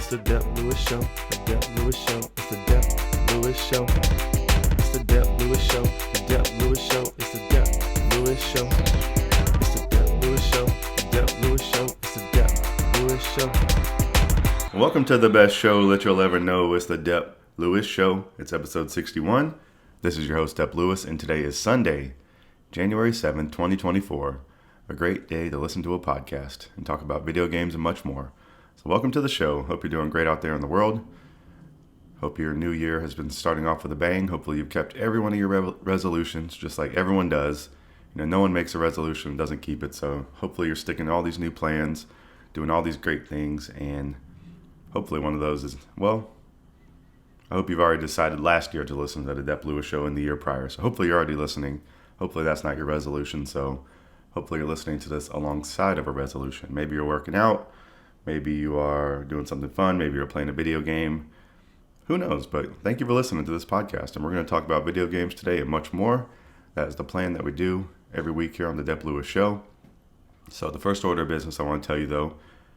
It's the Dep Lewis Show. The Dep Lewis Show. It's the Dep Lewis Show. It's the Dep Lewis Show. The Dep Lewis Show. It's the Dep Lewis Show. It's the Dep Lewis Show. The Dep Lewis Show. It's the Dep Lewis Show. Welcome to the best show that you'll ever know. It's the Dep Lewis Show. It's episode 61. This is your host, Dep Lewis, and today is Sunday, January 7th, 2024. A great day to listen to a podcast and talk about video games and much more. So welcome to the show. Hope you're doing great out there in the world. Hope your new year has been starting off with a bang. Hopefully you've kept every one of your resolutions, just like everyone does. You know, no one makes a resolution and doesn't keep it. So hopefully you're sticking to all these new plans, doing all these great things, and hopefully one of those is, well, I hope you've already decided last year to listen to the Dep Lewis Show in the year prior. So hopefully you're already listening. Hopefully that's not your resolution. So hopefully you're listening to this alongside of a resolution. Maybe you're working out. Maybe you are doing something fun. Maybe you're playing a video game. Who knows? But thank you for listening to this podcast. And we're going to talk about video games today and much more. That is the plan that we do every week here on the Dep Lewis Show. So the first order of business I want to tell you, though,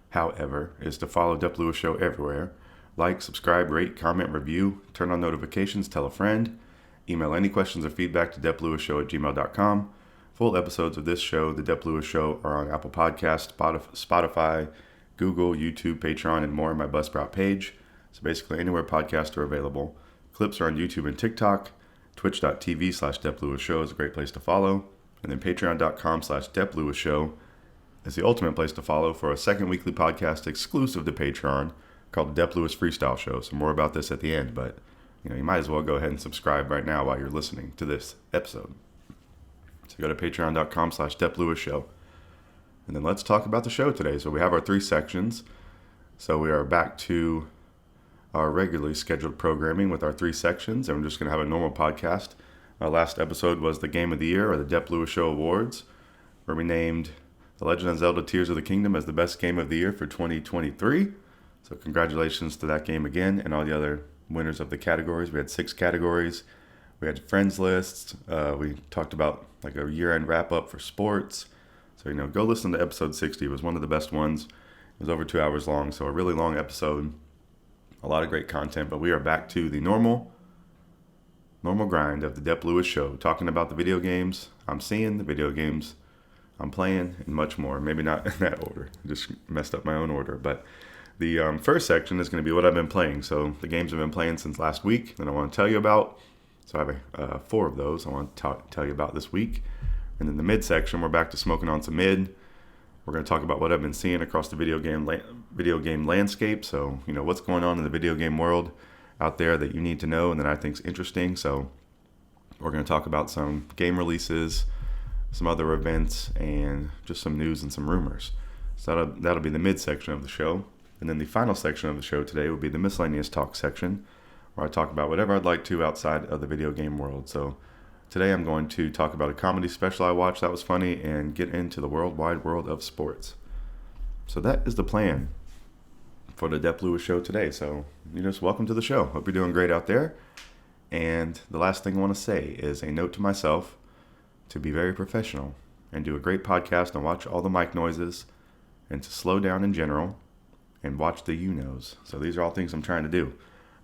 however, is to follow Dep Lewis Show everywhere. Like, subscribe, rate, comment, review, turn on notifications, tell a friend. Email any questions or feedback to DepLewisShow@gmail.com. Full episodes of this show, The Dep Lewis Show, are on Apple Podcasts, Spotify, Google, YouTube, Patreon, and more on my Buzzsprout page. So basically anywhere podcasts are available. Clips are on YouTube and TikTok. Twitch.tv/DepLewisShow is a great place to follow. And then Patreon.com/DepLewisShow is the ultimate place to follow for a second weekly podcast exclusive to Patreon called the Dep Lewis Freestyle Show. So more about this at the end, but you might as well go ahead and subscribe right now while you're listening to this episode. So go to Patreon.com/DepLewisShow. And then let's talk about the show today. So we have our three sections. So we are back to our regularly scheduled programming with our three sections. And we're just going to have a normal podcast. Our last episode was the Game of the Year, or the Dep Lewis Show Awards, where we named The Legend of Zelda Tears of the Kingdom as the best game of the year for 2023. So congratulations to that game again and all the other winners of the categories. We had 6 categories. We had friends lists. We talked about like a year-end wrap-up for sports. So, go listen to episode 60. It was one of the best ones. It was over 2 hours long, so a really long episode. A lot of great content, but we are back to the normal grind of the Dep Lewis Show, talking about the video games I'm seeing, the video games I'm playing, and much more. Maybe not in that order. I just messed up my own order. But the first section is going to be what I've been playing. So the games I've been playing since last week that I want to tell you about. So I have 4 of those I want to tell you about this week. And then the mid-section, we're back to smoking on some mid. We're going to talk about what I've been seeing across the video game landscape. So, what's going on in the video game world out there that you need to know and that I think is interesting. So we're going to talk about some game releases, some other events, and just some news and some rumors. So that'll be the mid-section of the show. And then the final section of the show today will be the Miscellaneous Talk section, where I talk about whatever I'd like to outside of the video game world. So today I'm going to talk about a comedy special I watched that was funny and get into the worldwide world of sports. So that is the plan for the Dep Lewis Show today. So, welcome to the show. Hope you're doing great out there. And the last thing I want to say is a note to myself to be very professional and do a great podcast and watch all the mic noises and to slow down in general and watch the you-knows. So these are all things I'm trying to do.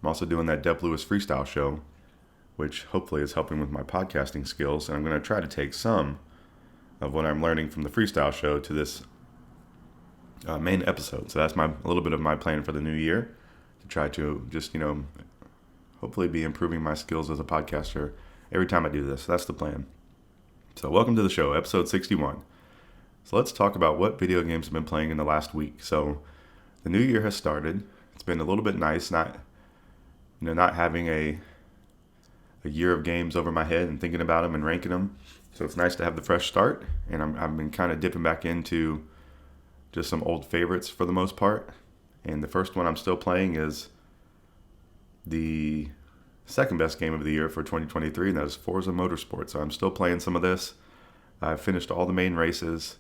I'm also doing that Dep Lewis Freestyle Show, which hopefully is helping with my podcasting skills. And I'm going to try to take some of what I'm learning from the freestyle show to this main episode. So that's a little bit of my plan for the new year, to try to just, hopefully be improving my skills as a podcaster every time I do this. That's the plan. So welcome to the show, episode 61. So let's talk about what video games I've been playing in the last week. So the new year has started. It's been a little bit nice, not having a year of games over my head and thinking about them and ranking them. So it's nice to have the fresh start. And I've been kind of dipping back into just some old favorites for the most part. And the first one I'm still playing is the second best game of the year for 2023, and that is Forza Motorsport. So I'm still playing some of this. I've finished all the main races.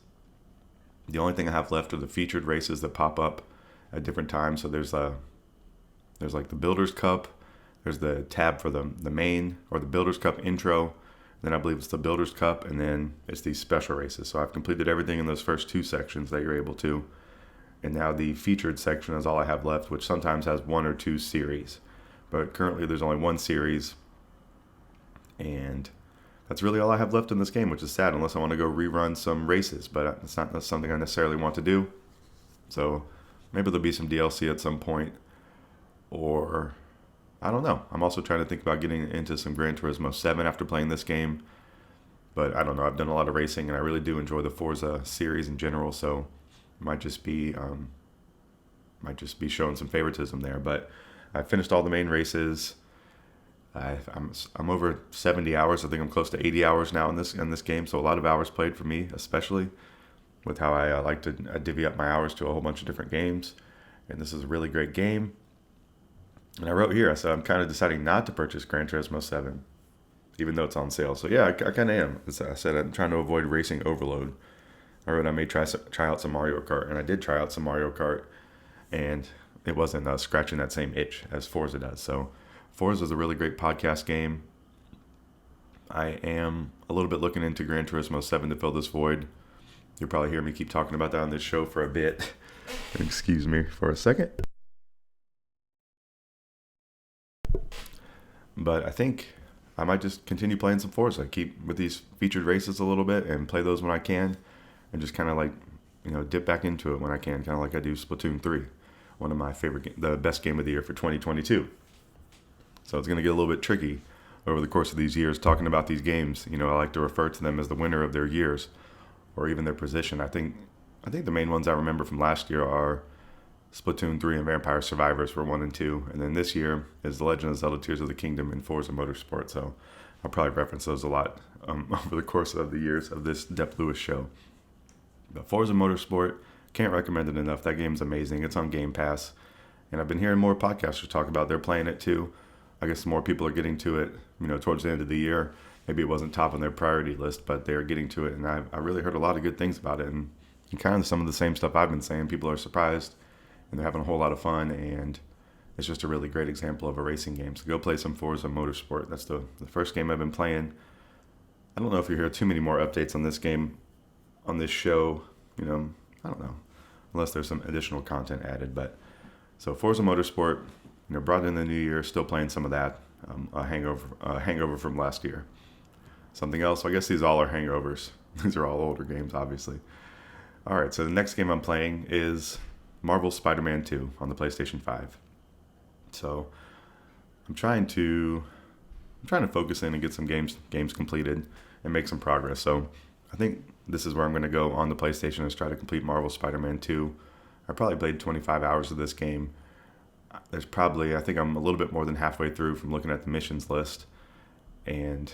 The only thing I have left are the featured races that pop up at different times. So there's like the Builders Cup. There's the tab for the main, or the Builders Cup intro. Then I believe it's the Builders Cup, and then it's these special races. So I've completed everything in those first 2 sections that you're able to. And now the featured section is all I have left, which sometimes has 1 or 2 series. But currently there's only 1 series. And that's really all I have left in this game, which is sad, unless I want to go rerun some races. But that's something I necessarily want to do. So maybe there'll be some DLC at some point. Or, I don't know. I'm also trying to think about getting into some Gran Turismo 7 after playing this game. But I don't know. I've done a lot of racing, and I really do enjoy the Forza series in general. So might just be showing some favoritism there. But I finished all the main races. I'm over 70 hours. I think I'm close to 80 hours now in this game. So a lot of hours played for me, especially with how I like to divvy up my hours to a whole bunch of different games. And this is a really great game. And I wrote here, I said I'm kind of deciding not to purchase Gran Turismo 7, even though it's on sale. So yeah, I kind of am. As I said, I'm trying to avoid racing overload. I wrote I may try out some Mario Kart, and I did try out some Mario Kart, and it wasn't scratching that same itch as Forza does. So Forza is a really great podcast game. I am a little bit looking into Gran Turismo 7 to fill this void. You'll probably hear me keep talking about that on this show for a bit. Excuse me for a second. But I think I might just continue playing some Forza. Keep with these featured races a little bit and play those when I can. And just kind of like, dip back into it when I can. Kind of like I do Splatoon 3. One of my favorite, the best game of the year for 2022. So it's going to get a little bit tricky over the course of these years talking about these games. I like to refer to them as the winner of their years or even their position. I think the main ones I remember from last year are Splatoon 3 and Vampire Survivors were 1 and 2. And then this year is The Legend of Zelda Tears of the Kingdom and Forza Motorsport. So I'll probably reference those a lot over the course of the years of this Dep Lewis show. But Forza Motorsport, can't recommend it enough. That game's amazing. It's on Game Pass. And I've been hearing more podcasters talk about they're playing it too. I guess more people are getting to it, towards the end of the year. Maybe it wasn't top on their priority list, but they're getting to it. And I really heard a lot of good things about it. And kind of some of the same stuff I've been saying. People are surprised. And they're having a whole lot of fun, and it's just a really great example of a racing game. So go play some Forza Motorsport. That's the first game I've been playing. I don't know if you hear too many more updates on this game, on this show. I don't know, unless there's some additional content added. But so Forza Motorsport, brought in the new year, still playing some of that. A hangover from last year. Something else. I guess these all are hangovers. These are all older games, obviously. All right. So the next game I'm playing is Marvel's Spider-Man 2 on the PlayStation 5. So I'm trying to focus in and get some games completed and make some progress. So I think this is where I'm going to go on the PlayStation is try to complete Marvel's Spider-Man 2. I probably played 25 hours of this game. I think I'm a little bit more than halfway through from looking at the missions list and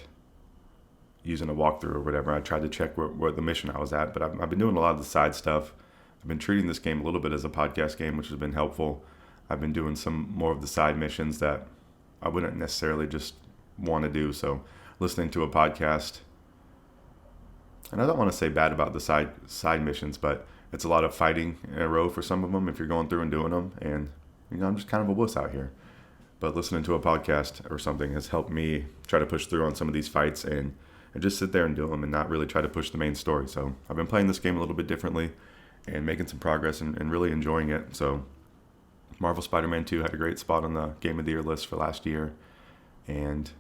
using a walkthrough or whatever. I tried to check where the mission I was at, but I've been doing a lot of the side stuff. I've been treating this game a little bit as a podcast game, which has been helpful. I've been doing some more of the side missions that I wouldn't necessarily just want to do. So listening to a podcast, and I don't want to say bad about the side missions, but it's a lot of fighting in a row for some of them if you're going through and doing them. And, I'm just kind of a wuss out here. But listening to a podcast or something has helped me try to push through on some of these fights and just sit there and do them and not really try to push the main story. So I've been playing this game a little bit differently and making some progress and really enjoying it. So Marvel Spider-Man 2 had a great spot on the Game of the Year list for last year. And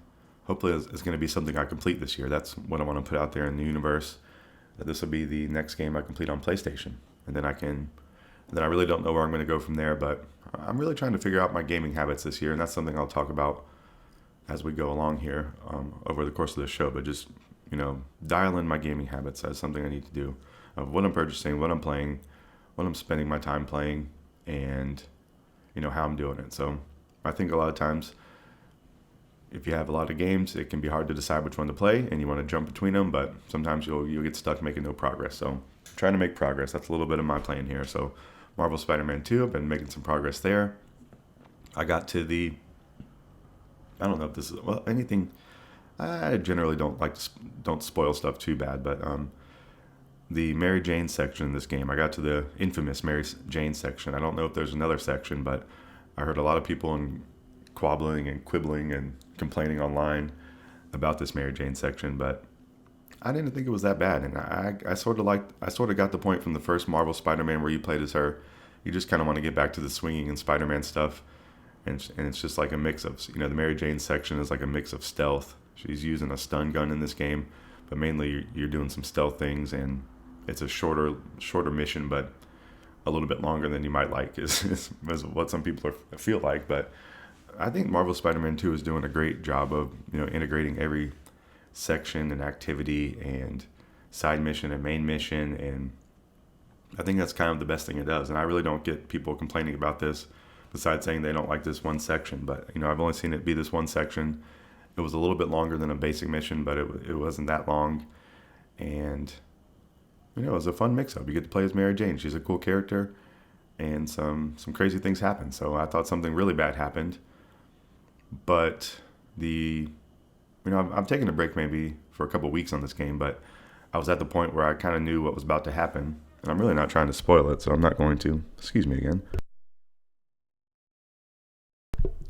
hopefully it's going to be something I complete this year. That's what I want to put out there in the universe. That this will be the next game I complete on PlayStation. And then I really don't know where I'm going to go from there. But I'm really trying to figure out my gaming habits this year. And that's something I'll talk about as we go along here over the course of the show. But just, dial in my gaming habits as something I need to do. Of what I'm purchasing, what I'm playing, what I'm spending my time playing, and how I'm doing it. So I think a lot of times if you have a lot of games, it can be hard to decide which one to play and you want to jump between them, but sometimes you'll get stuck making no progress. So I'm trying to make progress. That's a little bit of my plan here. So Marvel Spider-Man 2, I've been making some progress there. I got to I don't know if this is anything. I generally don't spoil stuff too bad, but the Mary Jane section in this game, I got to the infamous Mary Jane section. I don't know if there's another section, but I heard a lot of people quibbling and complaining online about this Mary Jane section, but I didn't think it was that bad. And I sort of got the point from the first Marvel Spider-Man where you played as her you just kind of want to get back to the swinging and Spider-Man stuff. And it's just like a mix of, the Mary Jane section is like a mix of stealth. She's using a stun gun in this game, but mainly you're doing some stealth things, and it's a shorter mission, but a little bit longer than you might like is what some people feel like. But I think Marvel Spider-Man 2 is doing a great job of, integrating every section and activity and side mission and main mission, and I think that's kind of the best thing it does. And I really don't get people complaining about this, besides saying they don't like this one section. But I've only seen it be this one section. It was a little bit longer than a basic mission, but it wasn't that long, and it was a fun mix-up. You get to play as Mary Jane. She's a cool character, and some crazy things happen. So I thought something really bad happened, but I'm taking a break maybe for a couple of weeks on this game, but I was at the point where I kind of knew what was about to happen, and I'm really not trying to spoil it, so I'm not going to. Excuse me again.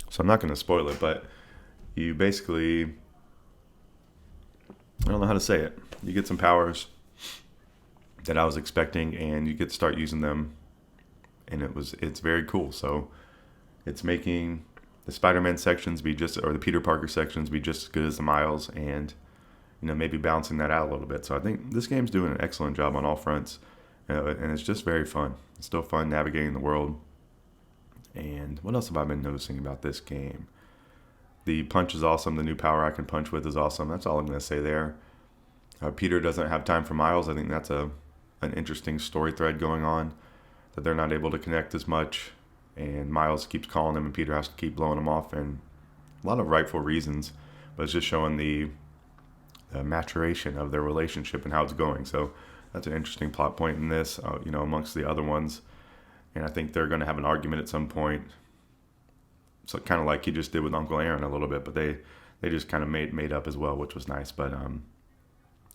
So I'm not going to spoil it, but you basically, I don't know how to say it. You get some powers that I was expecting, and you get to start using them, and it's very cool. So it's making the Spider-Man sections or the Peter Parker sections be just as good as the Miles, and maybe balancing that out a little bit. So I think this game's doing an excellent job on all fronts, and it's just very fun. It's still fun navigating the world. And what else have I been noticing about this game? The punch is awesome. The new power I can punch with is awesome. That's all I'm going to say there. Peter doesn't have time for Miles. I think that's an interesting story thread going on, that they're not able to connect as much, and Miles keeps calling him, and Peter has to keep blowing him off, and a lot of rightful reasons, but it's just showing the maturation of their relationship and how it's going. So that's an interesting plot point in this, amongst the other ones. And I think they're going to have an argument at some point. So kind of like he just did with Uncle Aaron a little bit, but they just kind of made up as well, which was nice. But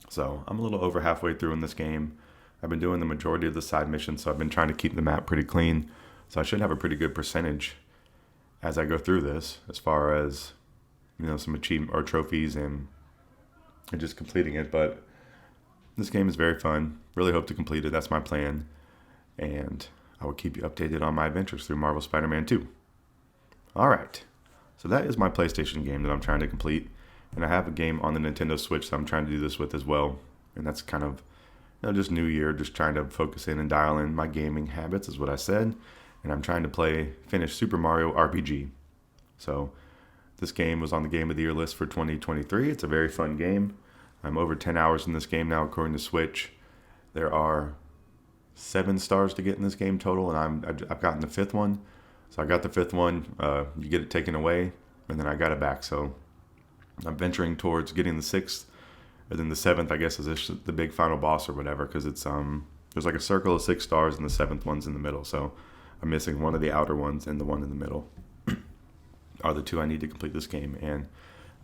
so I'm a little over halfway through in this game. I've been doing the majority of the side missions, so I've been trying to keep the map pretty clean. So I should have a pretty good percentage as I go through this, as far as some achievement or trophies and just completing it. But this game is very fun. Really hope to complete it. That's my plan, and I will keep you updated on my adventures through Marvel Spider-Man 2. All right, so that is my PlayStation game that I'm trying to complete, and I have a game on the Nintendo Switch that I'm trying to do this with as well, and that's kind of just New Year, just trying to focus in and dial in my gaming habits is what I said, and I'm trying to finish Super Mario RPG. So this game was on the Game of the Year list for 2023. It's a very fun game. I'm over 10 hours in this game now, according to Switch. There are 7 stars to get in this game total, and I've gotten the 5th one. So I got the 5th one. You get it taken away, and then I got it back. So I'm venturing towards getting the 6th, and then the 7th, I guess, is the big final boss or whatever, because it's there's like a circle of 6 stars, and the 7th one's in the middle. So I'm missing one of the outer ones, and the one in the middle are the 2 I need to complete this game. And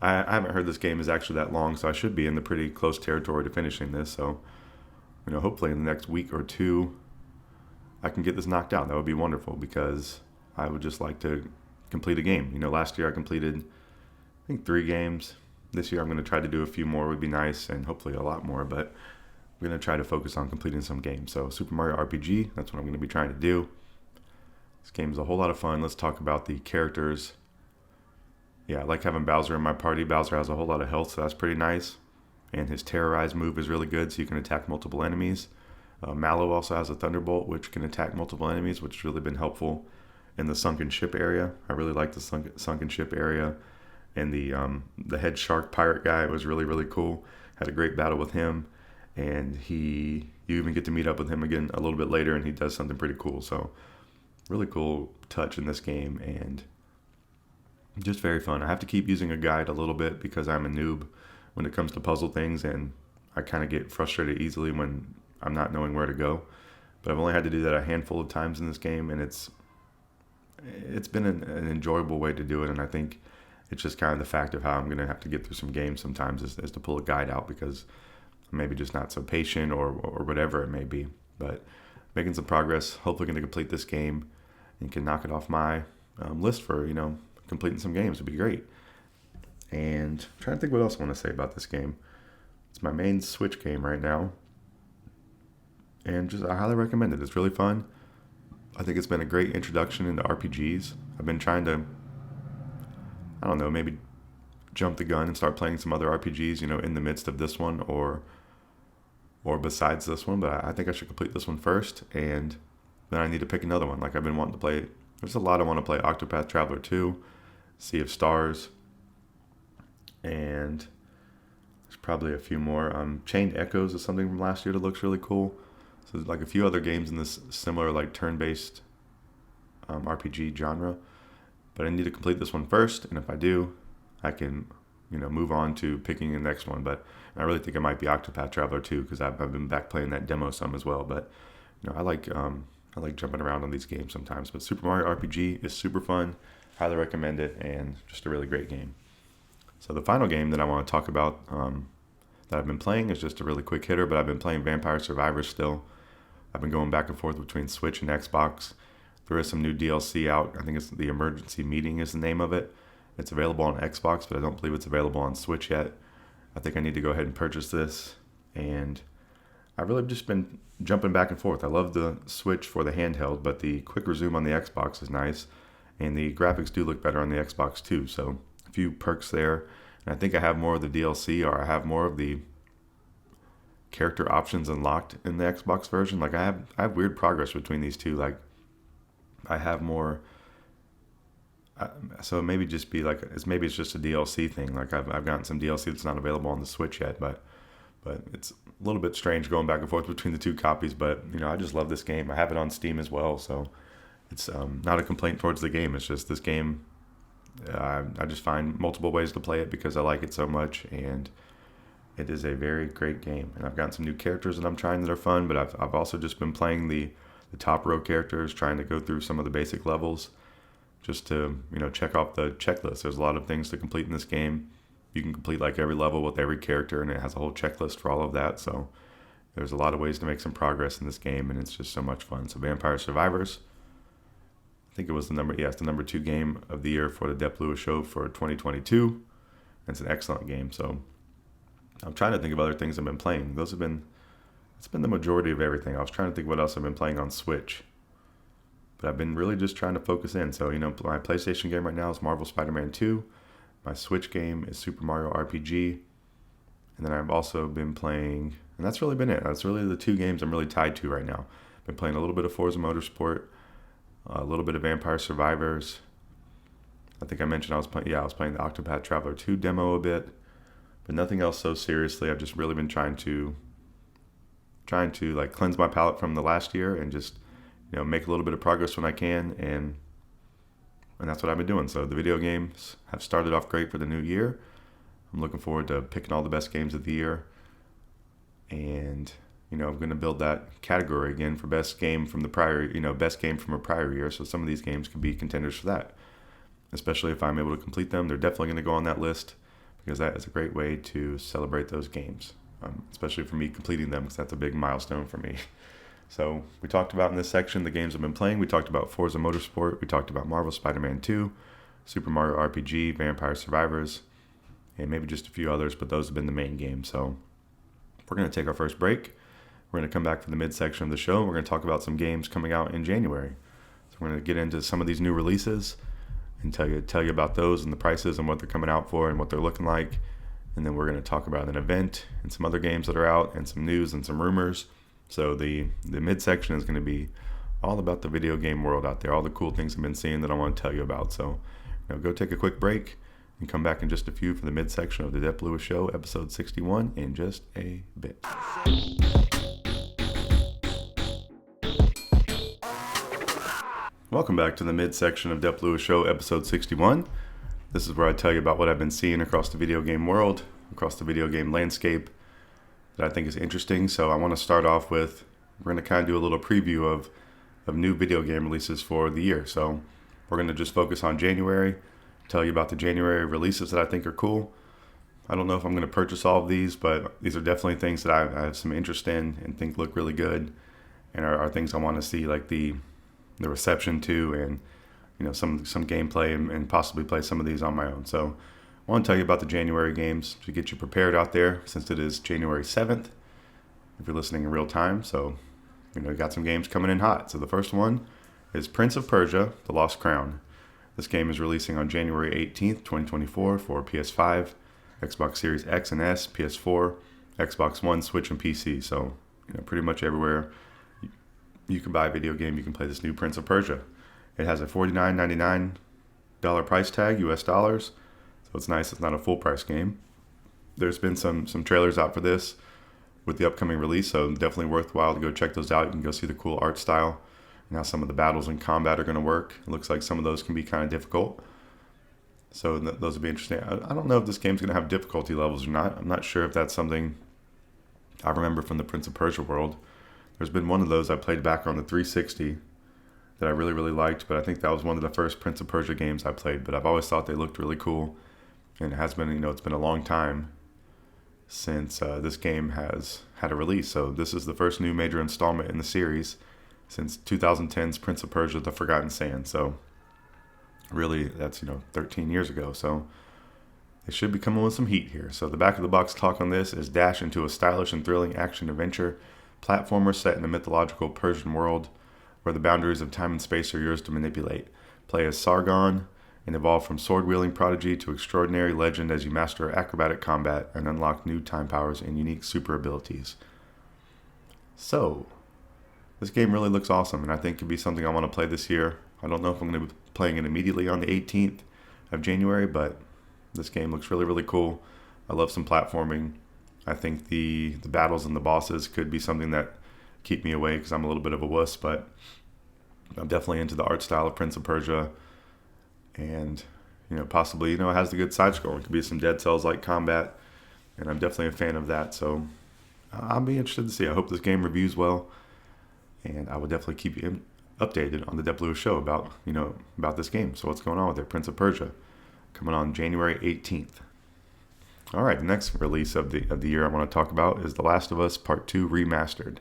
I haven't heard this game is actually that long, so I should be in the pretty close territory to finishing this. So hopefully in the next week or 2, I can get this knocked out. That would be wonderful, because I would just like to complete a game. Last year I completed, I think, 3 games. This year I'm going to try to do a few more, would be nice, and hopefully a lot more, but I'm going to try to focus on completing some games. So Super Mario RPG, that's what I'm going to be trying to do. This game is a whole lot of fun. Let's talk about the characters. Yeah, I like having Bowser in my party. Bowser has a whole lot of health, so that's pretty nice. And his Terrorize move is really good, so you can attack multiple enemies. Mallow also has a Thunderbolt, which can attack multiple enemies, which has really been helpful in the sunken ship area. I really like the sunken ship area. And the head shark pirate guy was really, really cool. Had a great battle with him. And you even get to meet up with him again a little bit later, and he does something pretty cool. So really cool touch in this game, and just very fun. I have to keep using a guide a little bit because I'm a noob when it comes to puzzle things, and I kind of get frustrated easily when I'm not knowing where to go. But I've only had to do that a handful of times in this game, and it's been an enjoyable way to do it. And I think it's just kind of the fact of how I'm going to have to get through some games sometimes is to pull a guide out, because I'm maybe just not so patient or whatever it may be. But making some progress, hopefully going to complete this game and can knock it off my list for, completing some games would be great. And I'm trying to think what else I want to say about this game. It's my main Switch game right now, and just I highly recommend it. It's really fun. I think it's been a great introduction into RPGs. I've been trying to, I don't know, maybe jump the gun and start playing some other RPGs, in the midst of this one or besides this one. But I think I should complete this one first, and then I need to pick another one. Like I've been wanting to play. There's a lot I want to play: Octopath Traveler 2, Sea of Stars, and there's probably a few more. Chained Echoes is something from last year that looks really cool. So there's like a few other games in this similar like turn-based RPG genre. But I need to complete this one first, and if I do, I can, move on to picking the next one. But I really think it might be Octopath Traveler 2 because I've been back playing that demo some as well. But I like jumping around on these games sometimes. But Super Mario RPG is super fun. Highly recommend it, and just a really great game. So the final game that I want to talk about that I've been playing is just a really quick hitter, but I've been playing Vampire Survivors still. I've been going back and forth between Switch and Xbox. There is some new DLC out. I think it's The Emergency Meeting is the name of it. It's available on Xbox, but I don't believe it's available on Switch yet. I think I need to go ahead and purchase this. And I've really just been jumping back and forth. I love the Switch for the handheld, but the quick resume on the Xbox is nice. And the graphics do look better on the Xbox too. So a few perks there. And I think I have more of the DLC, or I have more of the character options unlocked in the Xbox version. Like I have weird progress between these two. Like I have more, so maybe just be like it's just a DLC thing. Like I've gotten some DLC that's not available on the Switch yet, but it's a little bit strange going back and forth between the two copies. But I just love this game. I have it on Steam as well, so it's not a complaint towards the game. It's just this game. I just find multiple ways to play it because I like it so much, and it is a very great game. And I've gotten some new characters that I'm trying that are fun, but I've also just been playing the top row characters, trying to go through some of the basic levels just to, check off the checklist. There's a lot of things to complete in this game. You can complete like every level with every character, and it has a whole checklist for all of that. So there's a lot of ways to make some progress in this game, and it's just so much fun. So Vampire Survivors, I think it was the number 2 game of the year for the Dep Lewis Show for 2022. It's an excellent game. So I'm trying to think of other things I've been playing. It's been the majority of everything. I was trying to think what else I've been playing on Switch, but I've been really just trying to focus in. So, my PlayStation game right now is Marvel Spider-Man 2. My Switch game is Super Mario RPG. And then I've also been playing, and that's really been it. That's really the 2 games I'm really tied to right now. I've been playing a little bit of Forza Motorsport, a little bit of Vampire Survivors. I think I mentioned I was playing the Octopath Traveler 2 demo a bit, but nothing else so seriously. I've just really been trying to like cleanse my palate from the last year and just make a little bit of progress when I can, and that's what I've been doing. So the video games have started off great for the new year. I'm looking forward to picking all the best games of the year, and I'm going to build that category again for best game from a prior year. So some of these games could be contenders for that, especially if I'm able to complete them. They're definitely going to go on that list because that is a great way to celebrate those games. Especially for me completing them, because that's a big milestone for me. So we talked about in this section the games I've been playing. We talked about Forza Motorsport. We talked about Marvel Spider-Man 2, Super Mario RPG, Vampire Survivors, and maybe just a few others, but those have been the main games. So we're going to take our first break. We're going to come back for the mid-section of the show, and we're going to talk about some games coming out in January. So we're going to get into some of these new releases and tell you about those and the prices and what they're coming out for and what they're looking like. And then we're going to talk about an event and some other games that are out and some news and some rumors. So the midsection is going to be all about the video game world out there, all the cool things I've been seeing that I want to tell you about. So go take a quick break and come back in just a few for the midsection of the Dep Lewis Show, episode 61, in just a bit. Welcome back to the midsection of Dep Lewis Show, episode 61. This is where I tell you about what I've been seeing across the video game world, across the video game landscape that I think is interesting. So I want to start off with, we're going to kind of do a little preview of new video game releases for the year. So we're going to just focus on January, tell you about the January releases that I think are cool. I don't know if I'm going to purchase all of these, but these are definitely things that I have some interest in and think look really good and are things I want to see, like the reception to, and some gameplay and possibly play some of these on my own. So I want to tell you about the January games to get you prepared out there, since it is January 7th if you're listening in real time. So got some games coming in hot. So the first one is Prince of Persia: The Lost Crown. This game is releasing on January 18th, 2024 for PS5, Xbox Series X and S, PS4, Xbox One, Switch, and PC. So, pretty much everywhere you can buy a video game, you can play this new Prince of Persia. It has a $49.99 price tag, US dollars. So it's nice. It's not a full price game. There's been some trailers out for this with the upcoming release, so definitely worthwhile to go check those out. You can go see the cool art style and how some of the battles and combat are going to work. It looks like some of those can be kind of difficult. So those will be interesting. I don't know if this game's going to have difficulty levels or not. I'm not sure if that's something I remember from the Prince of Persia world. There's been one of those I played back on the 360 that I really, really liked, but I think that was one of the first Prince of Persia games I played. But I've always thought they looked really cool, and it has been, it's been a long time since this game has had a release. So this is the first new major installment in the series since 2010's Prince of Persia: The Forgotten Sands. So really, that's 13 years ago. So they should be coming with some heat here. So the back of the box talk on this is dash into a stylish and thrilling action-adventure platformer set in a mythological Persian world where the boundaries of time and space are yours to manipulate. Play as Sargon and evolve from sword-wielding prodigy to extraordinary legend as you master acrobatic combat and unlock new time powers and unique super abilities. So, this game really looks awesome, and I think could be something I want to play this year. I don't know if I'm going to be playing it immediately on the 18th of January, but this game looks really, really cool. I love some platforming. I think the battles and the bosses could be something that keep me away because I'm a little bit of a wuss, but I'm definitely into the art style of Prince of Persia. And, possibly, it has the good side scrolling. It could be some Dead Cells-like combat, and I'm definitely a fan of that. So I'll be interested to see. I hope this game reviews well, and I will definitely keep you updated on the Dep Lewis Show about this game. So what's going on with it? Prince of Persia, coming on January 18th. All right, the next release of the year I want to talk about is The Last of Us Part 2 Remastered.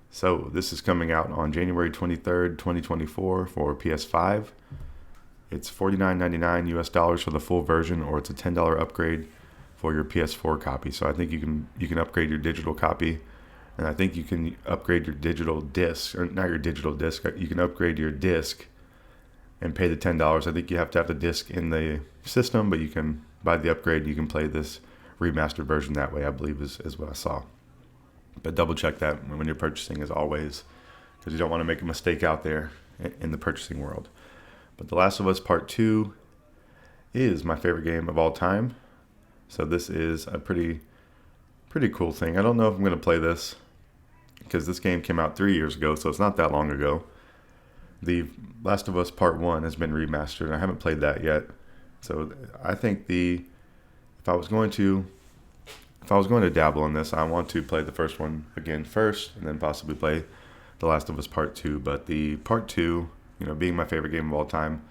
So this is coming out on January 23rd, 2024 for PS5. It's $49.99 US dollars for the full version, or it's a $10 upgrade for your PS4 copy. So I think you can upgrade your digital copy, and I think you can upgrade your digital disc, or not your digital disc. You can upgrade your disc and pay the $10. I think you have to have the disc in the system, but you can buy the upgrade. You can play this remastered version that way, I believe is what I saw. But double check that when you're purchasing, as always, because you don't want to make a mistake out there in the purchasing world. But The Last of Us Part 2 is my favorite game of all time. So this is a pretty cool thing. I don't know if I'm going to play this because this game came out 3 years ago, so it's not that long ago. The Last of Us Part 1 has been remastered, and I haven't played that yet. So I think if I was going to dabble in this, I want to play the first one again first, and then possibly play The Last of Us Part 2. But the Part 2, being my favorite game of all time,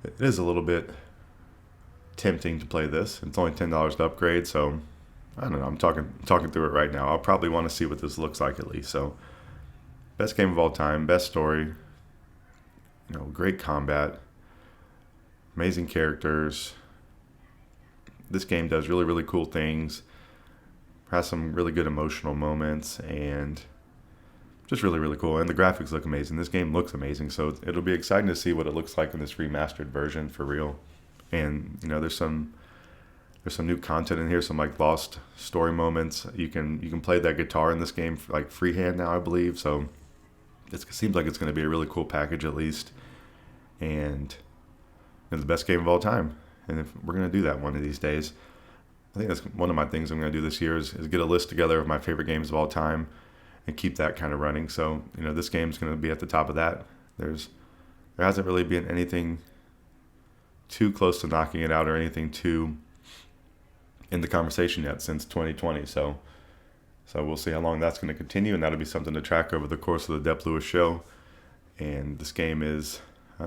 it is a little bit tempting to play this. It's only $10 to upgrade, so I don't know. I'm talking through it right now. I'll probably want to see what this looks like at least. So, best game of all time, best story, great combat, amazing characters. This game does really, really cool things, has some really good emotional moments, and just really, really cool. And the graphics look amazing. This game looks amazing, so it'll be exciting to see what it looks like in this remastered version for real. And there's some new content in here, some lost story moments. You can play that guitar in this game freehand now, I believe. So it seems like it's going to be a really cool package at least, and the best game of all time. And if we're going to do that one of these days, I think that's one of my things I'm going to do this year is get a list together of my favorite games of all time and keep that kind of running. So, this game's going to be at the top of that. There hasn't really been anything too close to knocking it out or anything too in the conversation yet since 2020. So we'll see how long that's going to continue, and that'll be something to track over the course of the Dep Lewis Show. And this game it's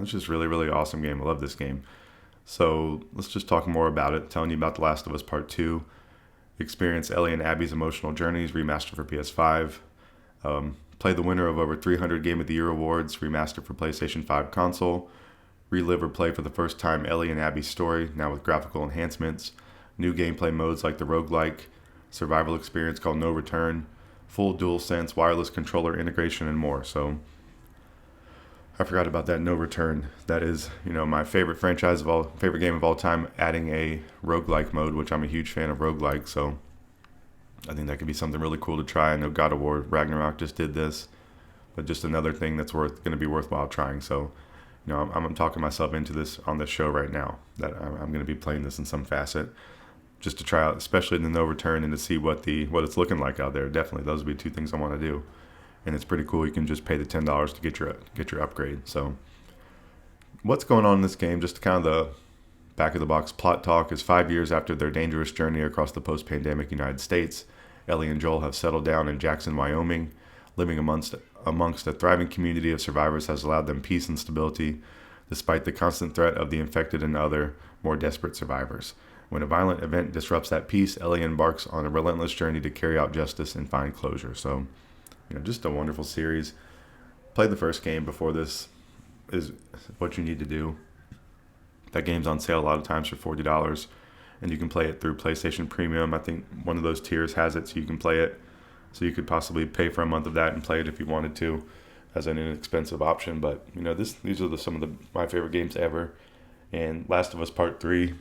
just really, really awesome game. I love this game. So let's just talk more about it, telling you about The Last of Us Part 2. Experience Ellie and Abby's emotional journeys, remastered for PS5. Play the winner of over 300 Game of the Year awards, remastered for PlayStation 5 console. Relive or play for the first time Ellie and Abby's story, now with graphical enhancements. New gameplay modes like the roguelike survival experience called No Return. Full DualSense wireless controller integration and more. So I forgot about that No Return. That is, my favorite favorite game of all time, adding a roguelike mode, which I'm a huge fan of roguelike, so I think that could be something really cool to try. I know God of War Ragnarok just did this, but just another thing that's going to be worthwhile trying. So, I'm talking myself into this on this show right now, that I'm going to be playing this in some facet, just to try out, especially the No Return, and to see what it's looking like out there. Definitely, those would be two things I want to do. And it's pretty cool. You can just pay the $10 to get your upgrade. So, what's going on in this game? Just kind of the back of the box plot talk is 5 years after their dangerous journey across the post-pandemic United States, Ellie and Joel have settled down in Jackson, Wyoming. Living amongst a thriving community of survivors has allowed them peace and stability, despite the constant threat of the infected and other more desperate survivors. When a violent event disrupts that peace, Ellie embarks on a relentless journey to carry out justice and find closure. So, just a wonderful series. Play the first game before this is what you need to do. That game's on sale a lot of times for $40, and you can play it through PlayStation Premium. I think one of those tiers has it, so you can play it. So you could possibly pay for a month of that and play it if you wanted to, as an inexpensive option. But these are some of my favorite games ever. And Last of Us Part 3,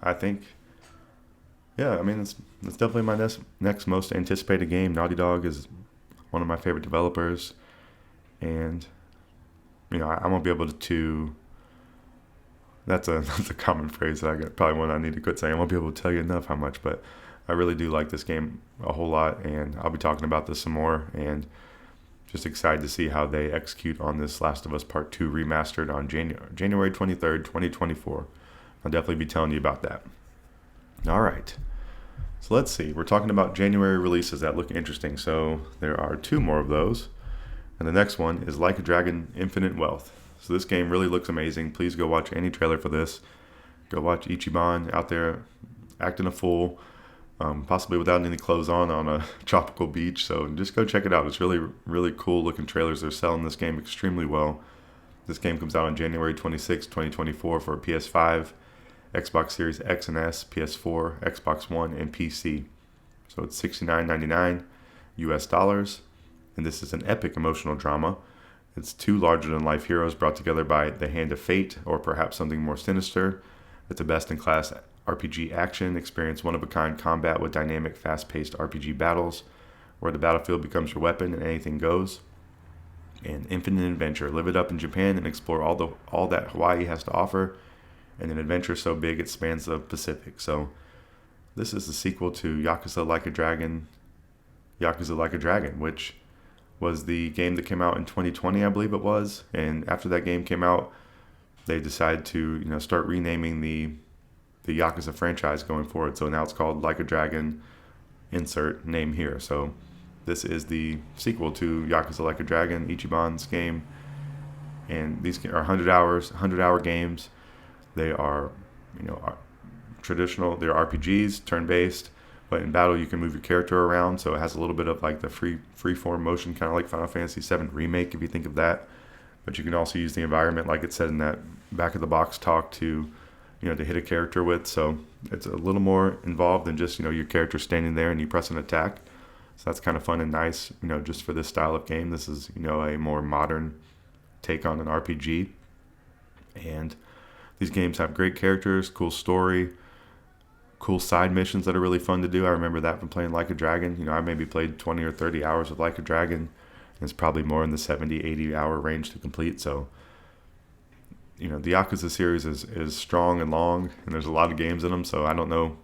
I think, it's definitely my next most anticipated game. Naughty Dog is one of my favorite developers, and I won't be able to. That's a common phrase that probably one I need to quit saying. I won't be able to tell you enough how much, but I really do like this game a whole lot, and I'll be talking about this some more, and just excited to see how they execute on this Last of Us Part 2 remastered on January 23rd, 2024. I'll definitely be telling you about that. All right. So let's see. We're talking about January releases that look interesting. So there are 2 more of those. And the next one is Like a Dragon Infinite Wealth. So this game really looks amazing. Please go watch any trailer for this. Go watch Ichiban out there acting a fool, possibly without any clothes on a tropical beach. So just go check it out. It's really, really cool looking trailers. They're selling this game extremely well. This game comes out on January 26, 2024 for PS5, Xbox Series X and S, PS4, Xbox One, and PC. So it's $69.99 US dollars. And this is an epic emotional drama. It's 2 larger-than-life heroes brought together by the hand of fate, or perhaps something more sinister. It's a best-in-class RPG action. Experience one-of-a-kind combat with dynamic, fast-paced RPG battles, where the battlefield becomes your weapon and anything goes. And infinite adventure. Live it up in Japan and explore all that Hawaii has to offer, and an adventure so big it spans the Pacific. So this is the sequel to Yakuza Like a Dragon, which was the game that came out in 2020, I believe it was. And after that game came out, they decided to start renaming the Yakuza franchise going forward. So now it's called Like a Dragon, insert name here. So this is the sequel to Yakuza Like a Dragon, Ichiban's game. And these are 100-hour games. They are, traditional. They're RPGs, turn-based, but in battle you can move your character around. So it has a little bit of like the free-form motion, kind of like Final Fantasy VII Remake, if you think of that. But you can also use the environment, like it said in that back of the box talk, to to hit a character with. So it's a little more involved than just your character standing there and you press an attack. So that's kind of fun and nice, just for this style of game. This is a more modern take on an RPG, and these games have great characters, cool story, cool side missions that are really fun to do. I remember that from playing Like a Dragon. I maybe played 20 or 30 hours of Like a Dragon, and it's probably more in the 70, 80 hour range to complete. So the Yakuza series is strong and long, and there's a lot of games in them, so I don't know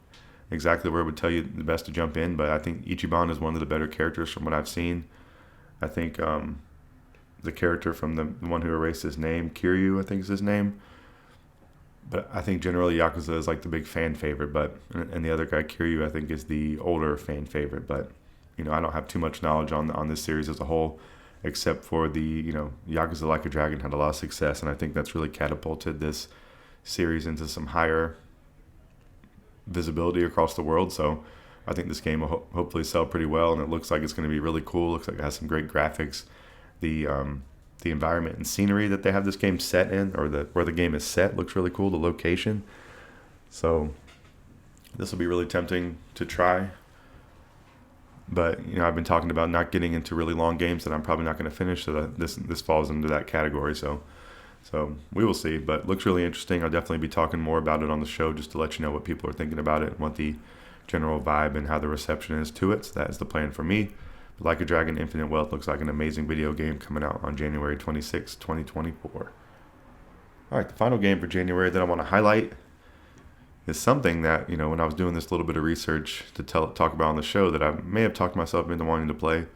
exactly where it would tell you the best to jump in, but I think Ichiban is one of the better characters from what I've seen. I think the character from the one who erased his name, Kiryu, I think is his name. But I think generally Yakuza is like the big fan favorite, and the other guy, Kiryu, I think is the older fan favorite. But I don't have too much knowledge on this series as a whole, except for the Yakuza Like a Dragon had a lot of success, and I think that's really catapulted this series into some higher visibility across the world. So I think this game will hopefully sell pretty well, and it looks like it's going to be really cool. Looks like it has some great graphics. The environment and scenery that they have this game set in, or where the game is set, looks really cool. The location. So this will be really tempting to try. But I've been talking about not getting into really long games that I'm probably not going to finish. So that this falls into that category. So we will see. But looks really interesting. I'll definitely be talking more about it on the show just to let you know what people are thinking about it and what the general vibe and how the reception is to it. So that is the plan for me. But Like a Dragon Infinite Wealth looks like an amazing video game coming out on January 26, 2024. All right, the final game for January that I want to highlight is something that, when I was doing this little bit of research to talk about on the show, that I may have talked myself into wanting to play,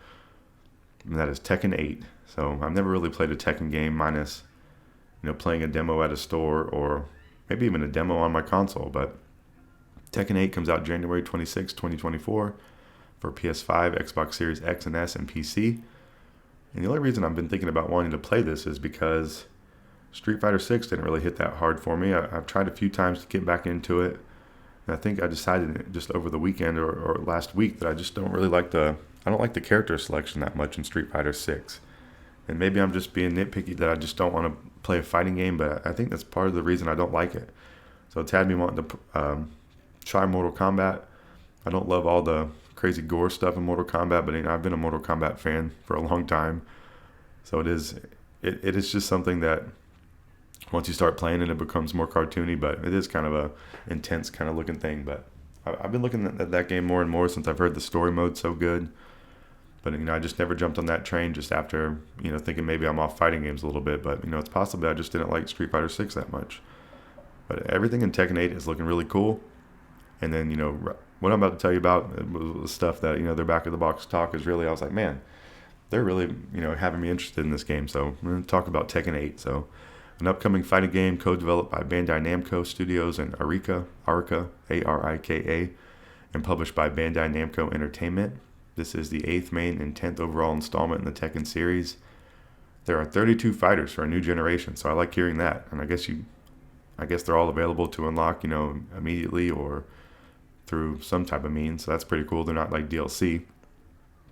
and that is Tekken 8. So I've never really played a Tekken game minus, playing a demo at a store or maybe even a demo on my console. But Tekken 8 comes out January 26, 2024 for PS5, Xbox Series X and S, and PC. And the only reason I've been thinking about wanting to play this is because Street Fighter 6 didn't really hit that hard for me. I've tried a few times to get back into it. And I think I decided just over the weekend or last week that I just don't really like I don't like the character selection that much in Street Fighter 6. And maybe I'm just being nitpicky that I just don't want to play a fighting game, but I think that's part of the reason I don't like it. So it's had me wanting to try Mortal Kombat. I don't love all the crazy gore stuff in Mortal Kombat, but I've been a Mortal Kombat fan for a long time. So it is just something that once you start playing it becomes more cartoony, but it is kind of a intense kind of looking thing. But I've been looking at that game more and more since I've heard the story mode so good. But I just never jumped on that train just after thinking maybe I'm off fighting games a little bit. But it's possible I just didn't like Street Fighter 6 that much. But everything in Tekken 8 is looking really cool. And then what I'm about to tell you about was stuff that their back of the box talk is really, I was like, man, they're really having me interested in this game. So I'm going to talk about Tekken 8. So an upcoming fighting game co-developed by Bandai Namco Studios and Arika, Arika, and published by Bandai Namco Entertainment. This is the 8th main and 10th overall installment in the Tekken series. There are 32 fighters for a new generation, so I like hearing that. And I guess they're all available to unlock, immediately or through some type of means. So that's pretty cool. They're not like DLC.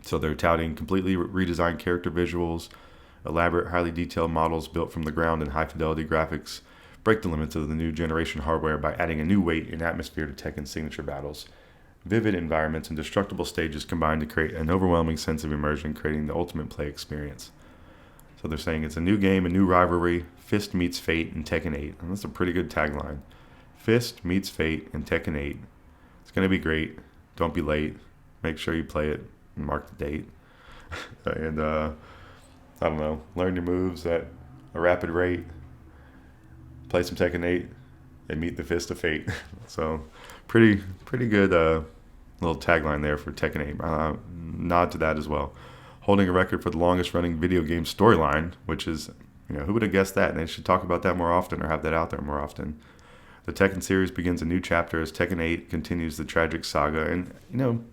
So they're touting completely redesigned character visuals, elaborate, highly detailed models built from the ground, and high-fidelity graphics break the limits of the new generation hardware by adding a new weight and atmosphere to Tekken's signature battles. Vivid environments and destructible stages combine to create an overwhelming sense of immersion, creating the ultimate play experience. So they're saying it's a new game, a new rivalry, Fist meets Fate in Tekken 8. And that's a pretty good tagline. Fist meets Fate in Tekken 8. It's going to be great. Don't be late. Make sure you play it and mark the date. And I don't know, learn your moves at a rapid rate, play some Tekken 8, and meet the Fist of Fate. So pretty good little tagline there for Tekken 8. Nod to that as well. Holding a record for the longest running video game storyline, which is, who would have guessed that? And they should talk about that more often or have that out there more often. The Tekken series begins a new chapter as Tekken 8 continues the tragic saga. And, you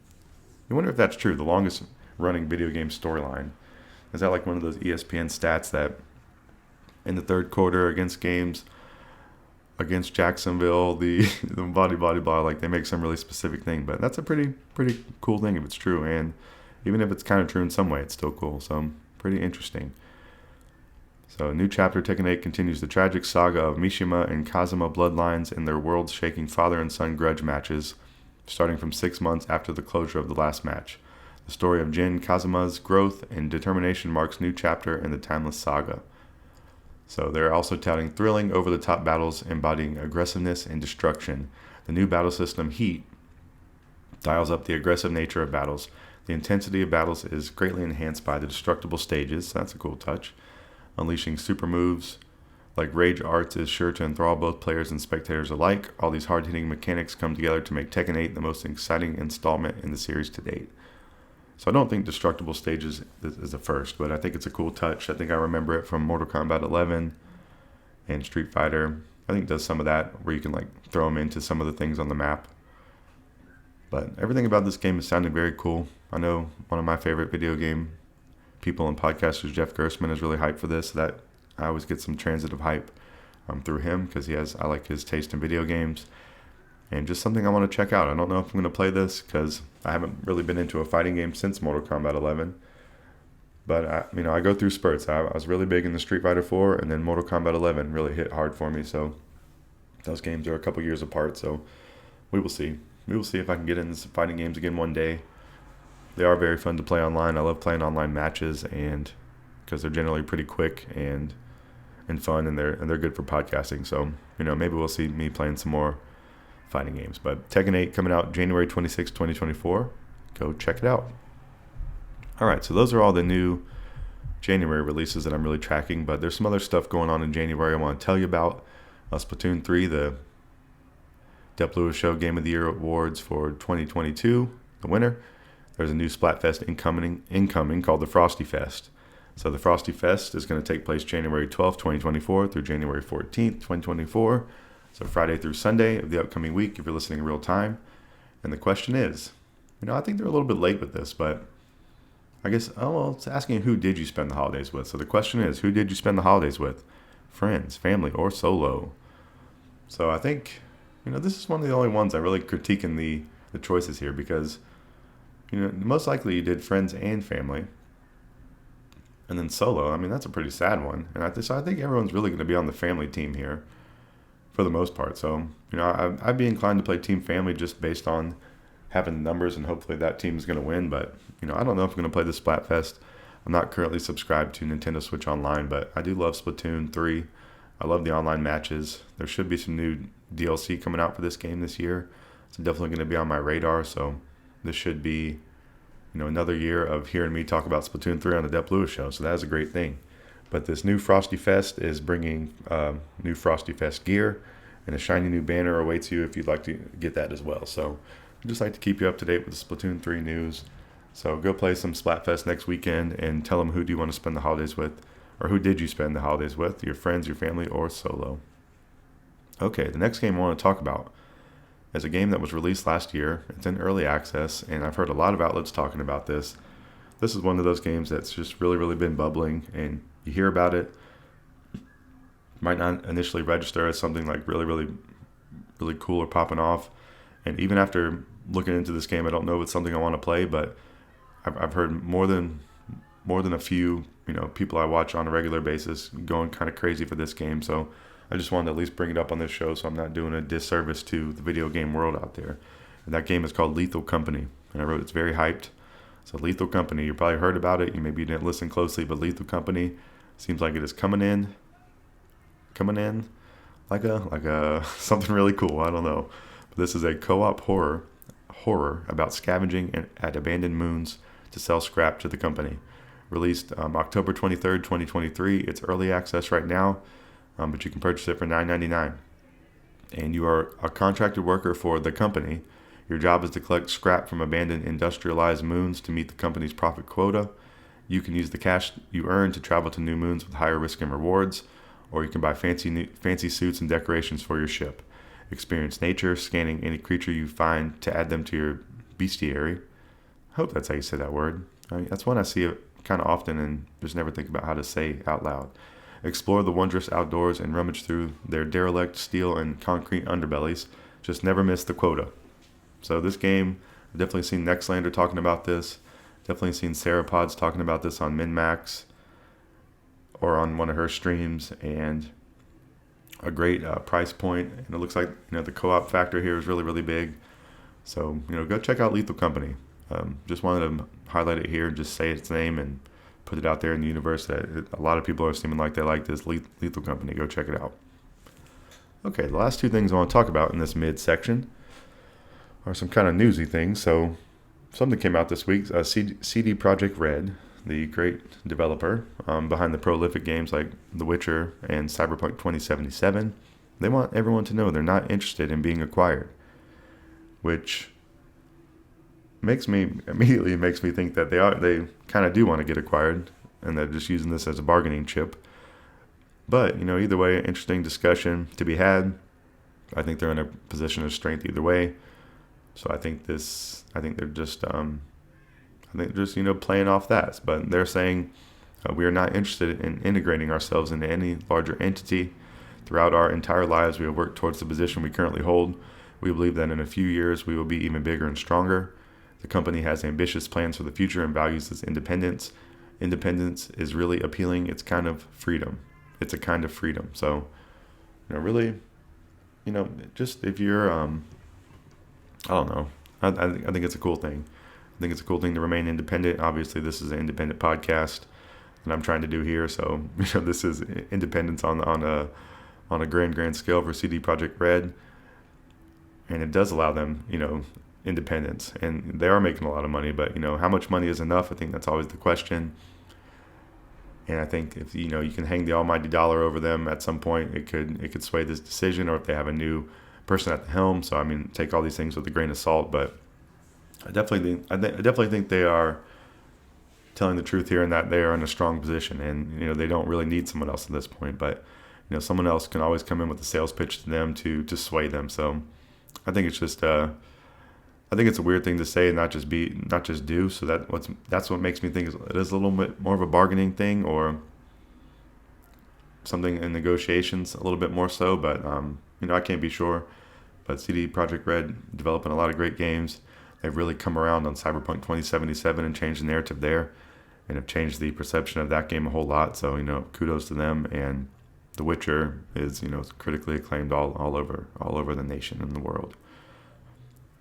wonder if that's true, the longest running video game storyline. Is that like one of those ESPN stats that in the third quarter against against Jacksonville, the blah, like they make some really specific thing. But that's a pretty cool thing if it's true. And even if it's kind of true in some way, it's still cool. So pretty interesting. So a new chapter, Tekken 8 continues the tragic saga of Mishima and Kazuma bloodlines in their world-shaking father and son grudge matches, starting from 6 months after the closure of the last match. The story of Jin Kazuma's growth and determination marks a new chapter in the timeless saga. So they're also touting thrilling, over-the-top battles embodying aggressiveness and destruction. The new battle system, Heat, dials up the aggressive nature of battles. The intensity of battles is greatly enhanced by the destructible stages. So that's a cool touch. Unleashing super moves like Rage Arts is sure to enthrall both players and spectators alike. All these hard-hitting mechanics come together to make Tekken 8 the most exciting installment in the series to date. So I don't think destructible stages is the first, but I think it's a cool touch. I think I remember it from Mortal Kombat 11 and Street Fighter. I think it does some of that where you can like throw them into some of the things on the map. But everything about this game is sounding very cool. I know one of my favorite video game people and podcasters, Jeff Gerstmann, is really hyped for this. So that I always get some transitive hype through him because I like his taste in video games. And just something I want to check out. I don't know if I'm going to play this because I haven't really been into a fighting game since Mortal Kombat 11. But I go through spurts. I was really big in the Street Fighter 4, and then Mortal Kombat 11 really hit hard for me. So those games are a couple years apart. So we will see. We will see if I can get into some fighting games again one day. They are very fun to play online. I love playing online matches, and because they're generally pretty quick and fun, and they're good for podcasting. So maybe we'll see me playing some more fighting games. But Tekken 8 coming out January 26, 2024. Go check it out. All right, so those are all the new January releases that I'm really tracking, but there's some other stuff going on in January I want to tell you about. Splatoon 3, the Dep Lewis Show Game of the Year Awards for 2022, the winner. There's a new Splatfest incoming called the Frosty Fest. So the Frosty Fest is going to take place January 12th, 2024 through January 14th, 2024. So Friday through Sunday of the upcoming week if you're listening in real time. And the question is, I think they're a little bit late with this, but I guess, it's asking who did you spend the holidays with. So the question is, who did you spend the holidays with? Friends, family, or solo? So I think, this is one of the only ones I really critiquing the choices here because, most likely you did friends and family. And then solo, that's a pretty sad one. And I think everyone's really going to be on the family team here for the most part. So, I'd be inclined to play Team Family just based on having the numbers, and hopefully that team is going to win. But, I don't know if I'm going to play the Splatfest. I'm not currently subscribed to Nintendo Switch Online, but I do love Splatoon 3. I love the online matches. There should be some new DLC coming out for this game this year. It's definitely going to be on my radar. So this should be another year of hearing me talk about Splatoon 3 on the Dep Lewis Show. So that is a great thing. But this new Frosty Fest is bringing new Frosty Fest gear, and a shiny new banner awaits you if you'd like to get that as well. So I'd just like to keep you up to date with the Splatoon 3 news. So go play some Splatfest next weekend and tell them who do you want to spend the holidays with, or who did you spend the holidays with, your friends, your family, or solo. Okay, the next game I want to talk about is a game that was released last year. It's in early access, and I've heard a lot of outlets talking about this. This is one of those games that's just really, really been bubbling, and you hear about it. Might not initially register as something like really, really, really cool or popping off. And even after looking into this game, I don't know if it's something I want to play, but I've heard more than a few people I watch on a regular basis going kind of crazy for this game. So I just wanted to at least bring it up on this show so I'm not doing a disservice to the video game world out there. And that game is called Lethal Company. And I wrote it's very hyped. So Lethal Company, you probably heard about it. Maybe you didn't listen closely, but Lethal Company seems like it is coming in like a something really cool. I don't know. But this is a co-op horror about scavenging at abandoned moons to sell scrap to the company. Released October 23rd, 2023. It's early access right now. But you can purchase it for $9.99. And you are a contracted worker for the company. Your job is to collect scrap from abandoned industrialized moons to meet the company's profit quota. You can use the cash you earn to travel to new moons with higher risk and rewards, or you can buy fancy suits and decorations for your ship. Experience nature, scanning any creature you find to add them to your bestiary. I hope that's how you say that word. That's one I see it kind of often and just never think about how to say out loud. Explore the wondrous outdoors and rummage through their derelict steel and concrete underbellies. Just never miss the quota. So this game, I've definitely seen Nextlander talking about this. Definitely seen Sarah Pods talking about this on MinMax or on one of her streams. And a great price point. And it looks like the co-op factor here is really, really big. So go check out Lethal Company. Just wanted to highlight it here and just say its name and put it out there in the universe that a lot of people are seeming like they like this Lethal Company. Go check it out. Okay, the last two things I want to talk about in this mid-section are some kind of newsy things. So something came out this week. CD Projekt Red, the great developer behind the prolific games like The Witcher and Cyberpunk 2077, they want everyone to know they're not interested in being acquired, which immediately makes me think that they kind of do want to get acquired, and they're just using this as a bargaining chip. But either way, interesting discussion to be had. I think they're in a position of strength either way. So I think they're just playing off that. But they're saying we are not interested in integrating ourselves into any larger entity. Throughout our entire lives, we have worked towards the position we currently hold. We believe that in a few years we will be even bigger and stronger. The company has ambitious plans for the future and values its independence. Independence is really appealing. It's a kind of freedom. So, really, just if you're, I don't know. I think it's a cool thing. I think it's a cool thing to remain independent. Obviously, this is an independent podcast that I'm trying to do here, so this is independence on a grand scale for CD Projekt Red, and it does allow them, independence, and they are making a lot of money. But how much money is enough? I think that's always the question. And I think if you can hang the almighty dollar over them at some point, it could sway this decision, or if they have a new person at the helm. So take all these things with a grain of salt. But I definitely think they are telling the truth here, and that they are in a strong position, and they don't really need someone else at this point. But someone else can always come in with a sales pitch to them to sway them. So I think it's just I think it's a weird thing to say and not just do. So that's what makes me think it is a little bit more of a bargaining thing, or something in negotiations a little bit more so. But I can't be sure. But CD Projekt Red developing a lot of great games. They've really come around on Cyberpunk 2077 and changed the narrative there, and have changed the perception of that game a whole lot. So kudos to them. And The Witcher is critically acclaimed all over the nation and the world.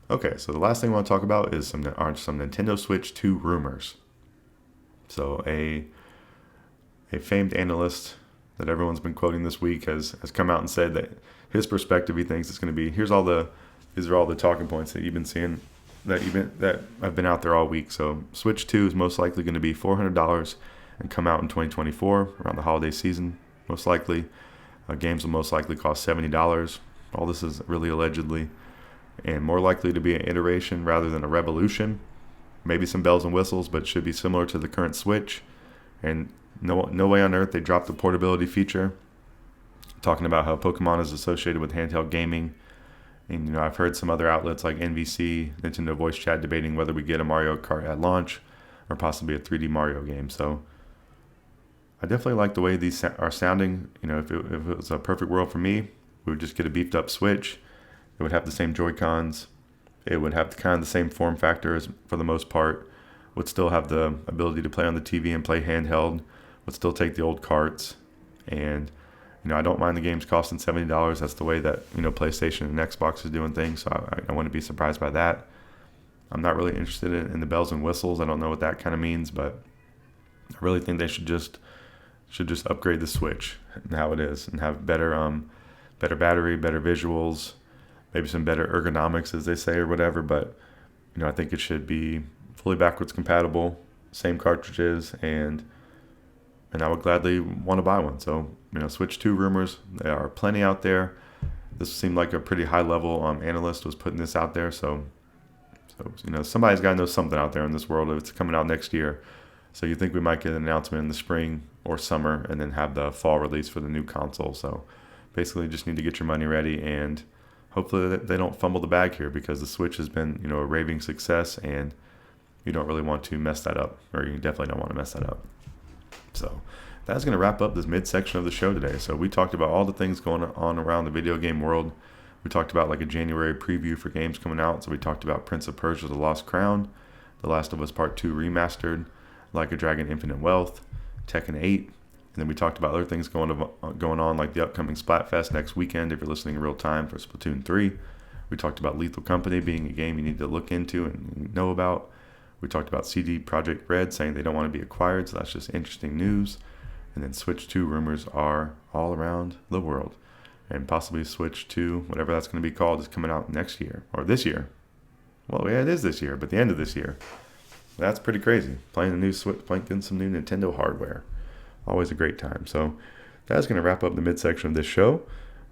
Okay, so the last thing I want to talk about is some Nintendo Switch 2 rumors. So a famed analyst that everyone's been quoting this week has come out and said that his perspective, he thinks it's going to be, these are all the talking points that you've been seeing, that I've been out there all week. So Switch 2 is most likely going to be $400 and come out in 2024 around the holiday season, most likely. Games will most likely cost $70. All this is really allegedly, and more likely to be an iteration rather than a revolution. Maybe some bells and whistles, but it should be similar to the current Switch. And no way on earth they dropped the portability feature, talking about how Pokemon is associated with handheld gaming. And I've heard some other outlets like NBC, Nintendo Voice Chat, debating whether we get a Mario Kart at launch or possibly a 3D Mario game. So I definitely like the way these are sounding. If it was a perfect world for me, we would just get a beefed up Switch. It would have the same Joy-Cons. It would have kind of the same form factor as, for the most part. Would still have the ability to play on the TV and play handheld. Would still take the old carts. And I don't mind the games costing $70. That's the way that PlayStation and Xbox is doing things. So I wouldn't be surprised by that. I'm not really interested in the bells and whistles. I don't know what that kind of means, but I really think they should just upgrade the Switch and how it is, and have better battery, better visuals, maybe some better ergonomics, as they say, or whatever. But I think it should be fully backwards compatible, same cartridges, and I would gladly want to buy one. So Switch 2 rumors, there are plenty out there. This seemed like a pretty high level analyst was putting this out there. So somebody's got to know something out there in this world if it's coming out next year. So you think we might get an announcement in the spring or summer, and then have the fall release for the new console. So basically, just need to get your money ready, and hopefully they don't fumble the bag here, because the Switch has been a raving success, and you don't really want to mess that up, or you definitely don't want to mess that up. So that's going to wrap up this midsection of the show today. So we talked about all the things going on around the video game world. We talked about like a January preview for games coming out. So we talked about Prince of Persia: The Lost Crown, The Last of Us Part 2 Remastered, Like a Dragon: Infinite Wealth, Tekken 8. And then we talked about other things going on, like the upcoming Splatfest next weekend, if you're listening in real time, for Splatoon 3. We talked about Lethal Company being a game you need to look into and know about. We talked about CD Projekt Red saying they don't want to be acquired, so that's just interesting news. And then Switch 2 rumors are all around the world. And possibly Switch 2, whatever that's going to be called, is coming out next year, or this year. Well, yeah, it is this year, but the end of this year. That's pretty crazy. Playing the new Switch, playing some new Nintendo hardware. Always a great time. So that's going to wrap up the midsection of this show.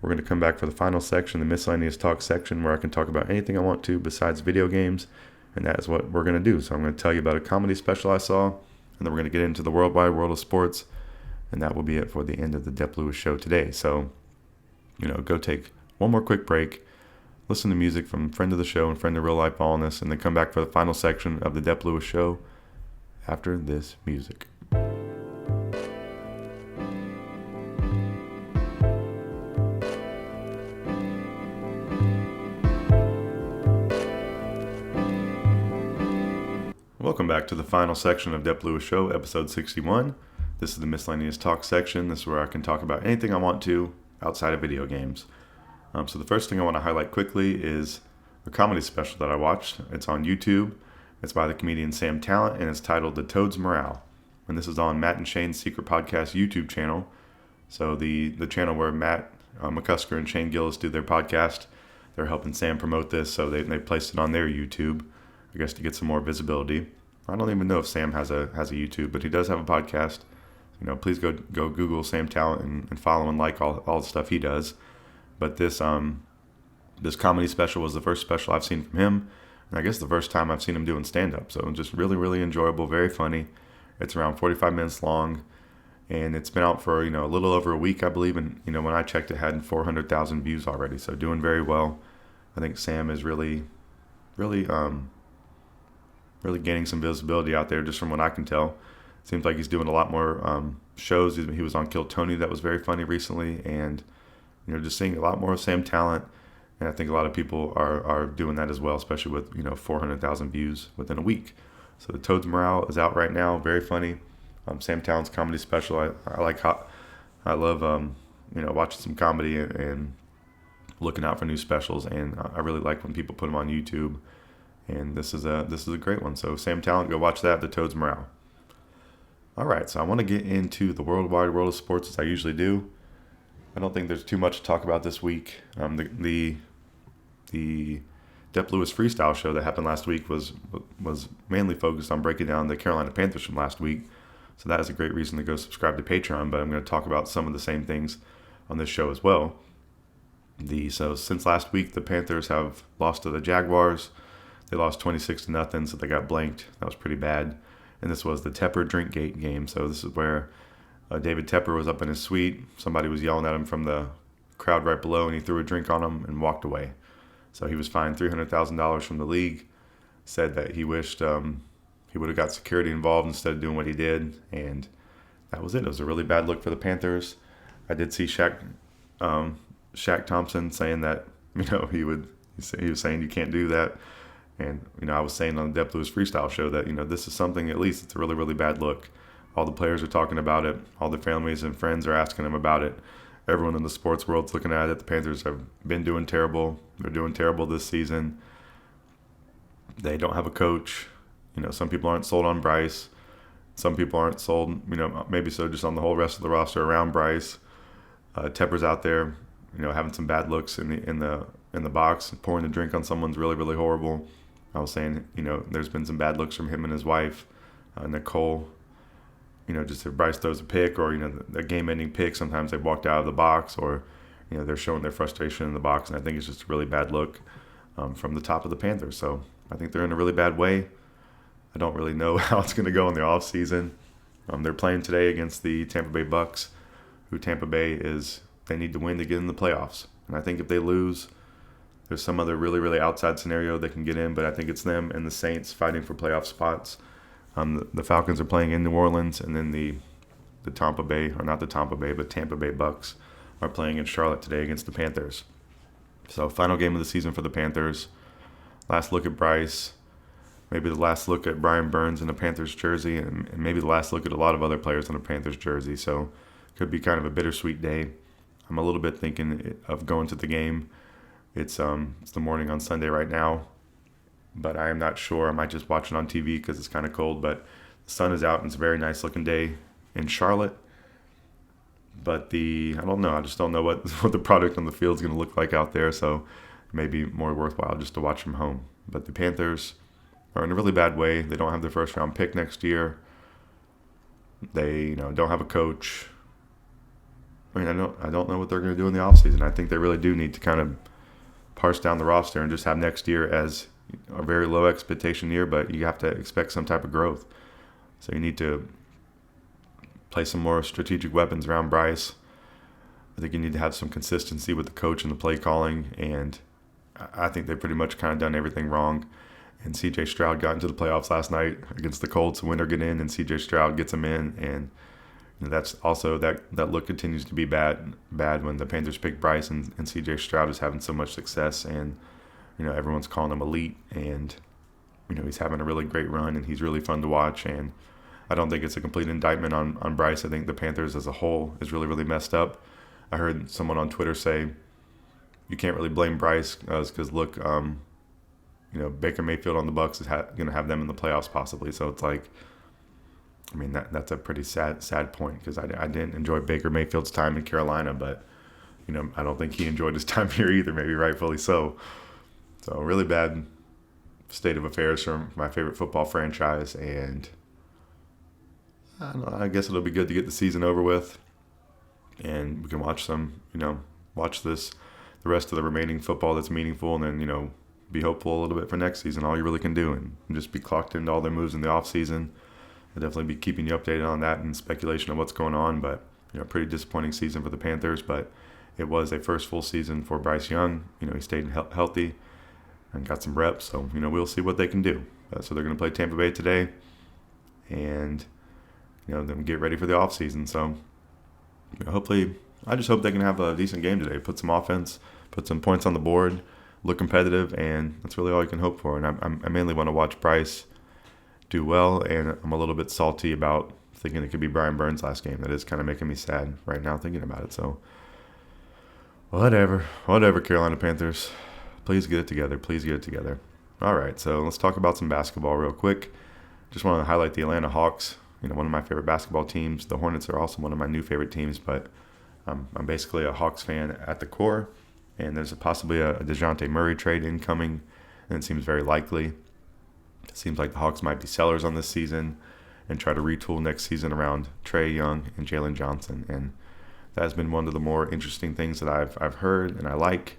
We're going to come back for the final section, the Miscellaneous Talk section, where I can talk about anything I want to besides video games. And that is what we're going to do. So I'm going to tell you about a comedy special I saw, and then we're going to get into the worldwide world of sports. And that will be it for the end of the Dep Lewis Show today. So, go take one more quick break, listen to music from friend of the show and friend of real life Ballness, and then come back for the final section of the Dep Lewis Show after this music. Welcome back to the final section of Dep Lewis Show, episode 61. This is the Miscellaneous Talk section. This is where I can talk about anything I want to outside of video games. So the first thing I want to highlight quickly is a comedy special that I watched. It's on YouTube. It's by the comedian Sam Tallent, and it's titled The Toad's Morale. And this is on Matt and Shane's Secret Podcast YouTube channel. So the channel where Matt McCusker and Shane Gillis do their podcast. They're helping Sam promote this, so they placed it on their YouTube, I guess, to get some more visibility. I don't even know if Sam has a YouTube, but he does have a podcast. Please go Google Sam Tallent and follow and like all the stuff he does. But this comedy special was the first special I've seen from him, and I guess the first time I've seen him doing stand-up. So just really, really enjoyable, very funny. It's around 45 minutes long, and it's been out for a little over a week, I believe. And when I checked, it had 400,000 views already. So doing very well. I think Sam is really gaining some visibility out there, just from what I can tell. Seems like he's doing a lot more shows. He was on Kill Tony, that was very funny recently, and just seeing a lot more of Sam Tallent. And I think a lot of people are doing that as well, especially with 400,000 views within a week. So The Toad's Morale is out right now, very funny. Sam Tallent's comedy special. I love watching some comedy and looking out for new specials, and I really like when people put them on YouTube. And this is a great one. So Sam Tallent, go watch that, The Toad's Morale. All right, so I want to get into the worldwide world of sports as I usually do. I don't think there's too much to talk about this week. The Dep Lewis Freestyle Show that happened last week was mainly focused on breaking down the Carolina Panthers from last week. So that is a great reason to go subscribe to Patreon, but I'm going to talk about some of the same things on this show as well. So since last week, the Panthers have lost to the Jaguars. They lost 26-0, so they got blanked. That was pretty bad. And this was the Tepper Drinkgate game. So this is where David Tepper was up in his suite. Somebody was yelling at him from the crowd right below, and he threw a drink on him and walked away. So he was fined $300,000 from the league. Said that he wished he would have got security involved instead of doing what he did. And that was it. It was a really bad look for the Panthers. I did see Shaq Thompson saying that he was saying you can't do that. And, I was saying on the Dep Lewis Freestyle Show that, this is something, at least it's a really, really bad look. All the players are talking about it. All the families and friends are asking them about it. Everyone in the sports world's looking at it. The Panthers have been doing terrible. They're doing terrible this season. They don't have a coach. Some people aren't sold on Bryce. Some people aren't sold, maybe so just on the whole rest of the roster around Bryce. Tepper's out there, having some bad looks in the box, pouring the drink on someone's really, really horrible. I was saying, there's been some bad looks from him and his wife, Nicole. Just if Bryce throws a pick or, a game-ending pick, sometimes they've walked out of the box or, they're showing their frustration in the box. And I think it's just a really bad look from the top of the Panthers. So I think they're in a really bad way. I don't really know how it's going to go in the offseason. They're playing today against the Tampa Bay Bucks, who they need to win to get in the playoffs. And I think if they lose, there's some other really, really outside scenario they can get in, but I think it's them and the Saints fighting for playoff spots. The Falcons are playing in New Orleans, and then the Tampa Bay Bucks are playing in Charlotte today against the Panthers. So final game of the season for the Panthers. Last look at Bryce. Maybe the last look at Brian Burns in a Panthers jersey, and maybe the last look at a lot of other players in a Panthers jersey. So could be kind of a bittersweet day. I'm a little bit thinking of going to the game. It's the morning on Sunday right now, but I am not sure. I might just watch it on TV because it's kind of cold, but the sun is out and it's a very nice looking day in Charlotte. But I don't know. I just don't know what the product on the field is going to look like out there, so it may be more worthwhile just to watch from home. But the Panthers are in a really bad way. They don't have their first round pick next year. They don't have a coach. I don't know what they're going to do in the offseason. I think they really do need to kind of parse down the roster and just have next year as a very low expectation year, but you have to expect some type of growth. So you need to play some more strategic weapons around Bryce. I think you need to have some consistency with the coach and the play calling, and I think they've pretty much kind of done everything wrong. And C.J. Stroud got into the playoffs last night against the Colts. Winner get in, and C.J. Stroud gets them in, and that's also that look continues to be bad when the Panthers pick Bryce and C.J. Stroud is having so much success, and everyone's calling him elite, and he's having a really great run, and he's really fun to watch. And I don't think it's a complete indictment on Bryce. I think the Panthers as a whole is really, really messed up. I heard someone on Twitter say you can't really blame Bryce because look, Baker Mayfield on the Bucks is going to have them in the playoffs possibly. So it's like, I mean, that's a pretty sad point, because I didn't enjoy Baker Mayfield's time in Carolina, but I don't think he enjoyed his time here either. Maybe rightfully so. So really bad state of affairs from my favorite football franchise, and I don't know, I guess it'll be good to get the season over with, and we can watch the rest of the remaining football that's meaningful, and then be hopeful a little bit for next season. All you really can do, and just be clocked into all their moves in the off season. I'll definitely be keeping you updated on that and speculation of what's going on. But pretty disappointing season for the Panthers, but it was a first full season for Bryce Young. He stayed healthy and got some reps, so we'll see what they can do. So they're going to play Tampa Bay today, and then get ready for the off season. So hopefully, I just hope they can have a decent game today. Put some offense, put some points on the board, look competitive, and that's really all you can hope for. And I mainly want to watch Bryce do well, and I'm a little bit salty about thinking it could be Brian Burns' last game. That is kind of making me sad right now thinking about it. So whatever, Carolina Panthers. Please get it together. All right, so let's talk about some basketball real quick. Just want to highlight the Atlanta Hawks, one of my favorite basketball teams. The Hornets are also one of my new favorite teams, but I'm basically a Hawks fan at the core, and there's possibly a DeJounte Murray trade incoming, and it seems very likely. It seems like the Hawks might be sellers on this season and try to retool next season around Trae Young and Jalen Johnson, and that has been one of the more interesting things that I've heard, and I like.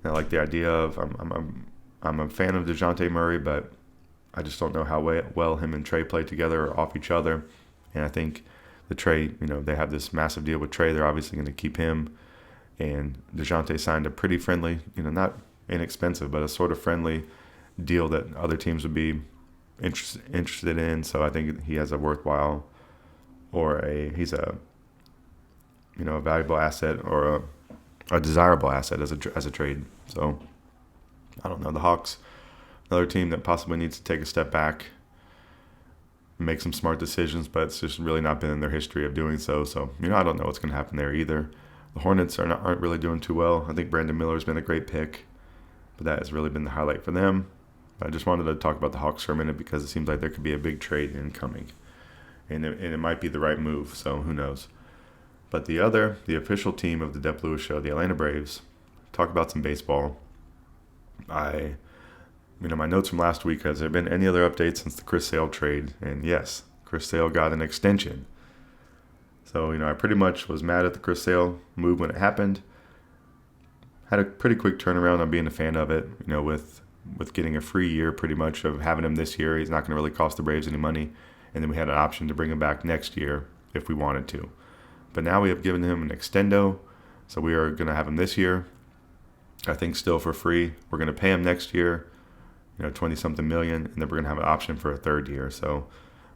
And I like the idea of I'm a fan of DeJounte Murray, but I just don't know how well him and Trae play together or off each other. And I think the Trae, they have this massive deal with Trae. They're obviously going to keep him. And DeJounte signed a pretty friendly, not inexpensive, but a sort of friendly deal that other teams would be interested in. So I think he has a worthwhile, he's a valuable asset, or a desirable asset as a trade. So I don't know. The Hawks, another team that possibly needs to take a step back, make some smart decisions, but it's just really not been in their history of doing so. So I don't know what's going to happen there either. The Hornets aren't really doing too well. I think Brandon Miller's been a great pick, but that has really been the highlight for them. I just wanted to talk about the Hawks for a minute because it seems like there could be a big trade incoming, and it might be the right move. So who knows? But the official team of the Dep Lewis Show, the Atlanta Braves, talk about some baseball. My notes from last week, has there been any other updates since the Chris Sale trade? And yes, Chris Sale got an extension. So, I pretty much was mad at the Chris Sale move when it happened. Had a pretty quick turnaround on being a fan of it, with getting a free year pretty much of having him this year. He's not going to really cost the Braves any money. And then we had an option to bring him back next year if we wanted to. But now we have given him an extendo, so we are going to have him this year, I think still for free. We're going to pay him next year, 20-something million, and then we're going to have an option for a third year. So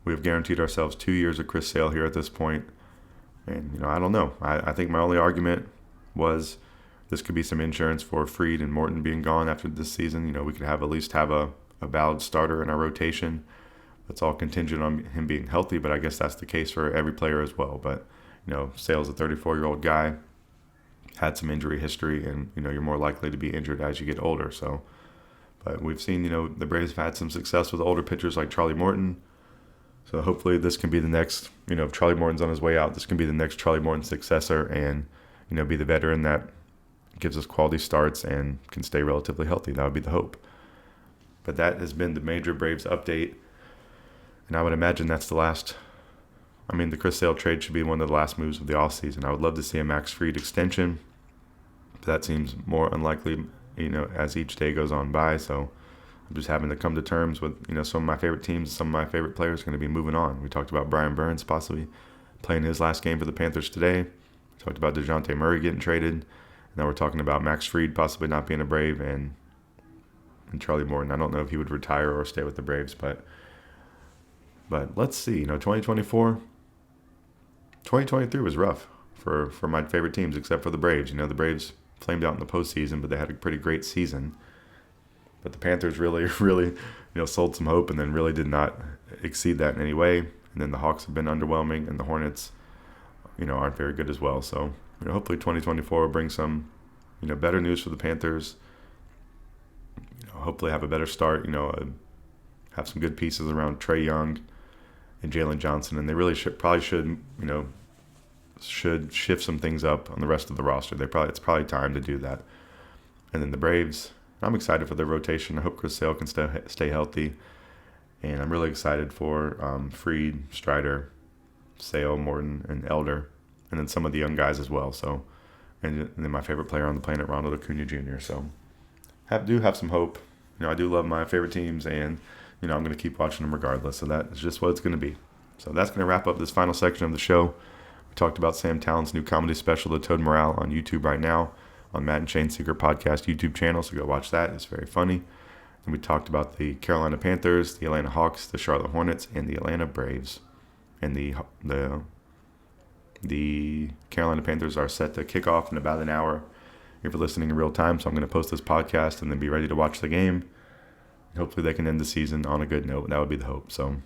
we have guaranteed ourselves 2 years of Chris Sale here at this point. And, I don't know. I think my only argument was this could be some insurance for Fried and Morton being gone after this season. We could at least have a valid starter in our rotation. That's all contingent on him being healthy, but I guess that's the case for every player as well. But Sale's a 34-year-old guy, had some injury history, and, you're more likely to be injured as you get older. So, but we've seen, the Braves have had some success with older pitchers like Charlie Morton. So hopefully this can be the next, if Charlie Morton's on his way out, this can be the next Charlie Morton successor and, be the veteran that gives us quality starts and can stay relatively healthy. That would be the hope. But that has been the major Braves update. And I would imagine that's the last. The Chris Sale trade should be one of the last moves of the offseason. I would love to see a Max Fried extension, but that seems more unlikely, as each day goes on by. So I'm just having to come to terms with, some of my favorite teams, some of my favorite players going to be moving on. We talked about Brian Burns possibly playing his last game for the Panthers today. We talked about DeJounte Murray getting traded. Now we're talking about Max Fried possibly not being a Brave, and Charlie Morton. I don't know if he would retire or stay with the Braves, but let's see. 2023 was rough for my favorite teams, except for the Braves. The Braves flamed out in the postseason, but they had a pretty great season. But the Panthers really, sold some hope and then really did not exceed that in any way. And then the Hawks have been underwhelming, and the Hornets, aren't very good as well. So, hopefully 2024 will bring some, better news for the Panthers. hopefully have a better start. Have some good pieces around Trae Young and Jalen Johnson, and they really should shift some things up on the rest of the roster. It's probably time to do that. And then the Braves, I'm excited for their rotation. I hope Chris Sale can stay healthy, and I'm really excited for Fried, Strider, Sale, Morton, and Elder, and then some of the young guys as well. So, and then my favorite player on the planet, Ronald Acuna Jr. So, do have some hope. I do love my favorite teams, and I'm going to keep watching them regardless. So that is just what it's going to be. So that's going to wrap up this final section of the show. We talked about Sam Tallent's new comedy special, The Toad Morale, on YouTube right now, on Matt and Shane's Secret Podcast YouTube channel. So go watch that. It's very funny. And we talked about the Carolina Panthers, the Atlanta Hawks, the Charlotte Hornets, and the Atlanta Braves. And the Carolina Panthers are set to kick off in about an hour if you're listening in real time. So I'm going to post this podcast and then be ready to watch the game. And hopefully they can end the season on a good note. That would be the hope. So,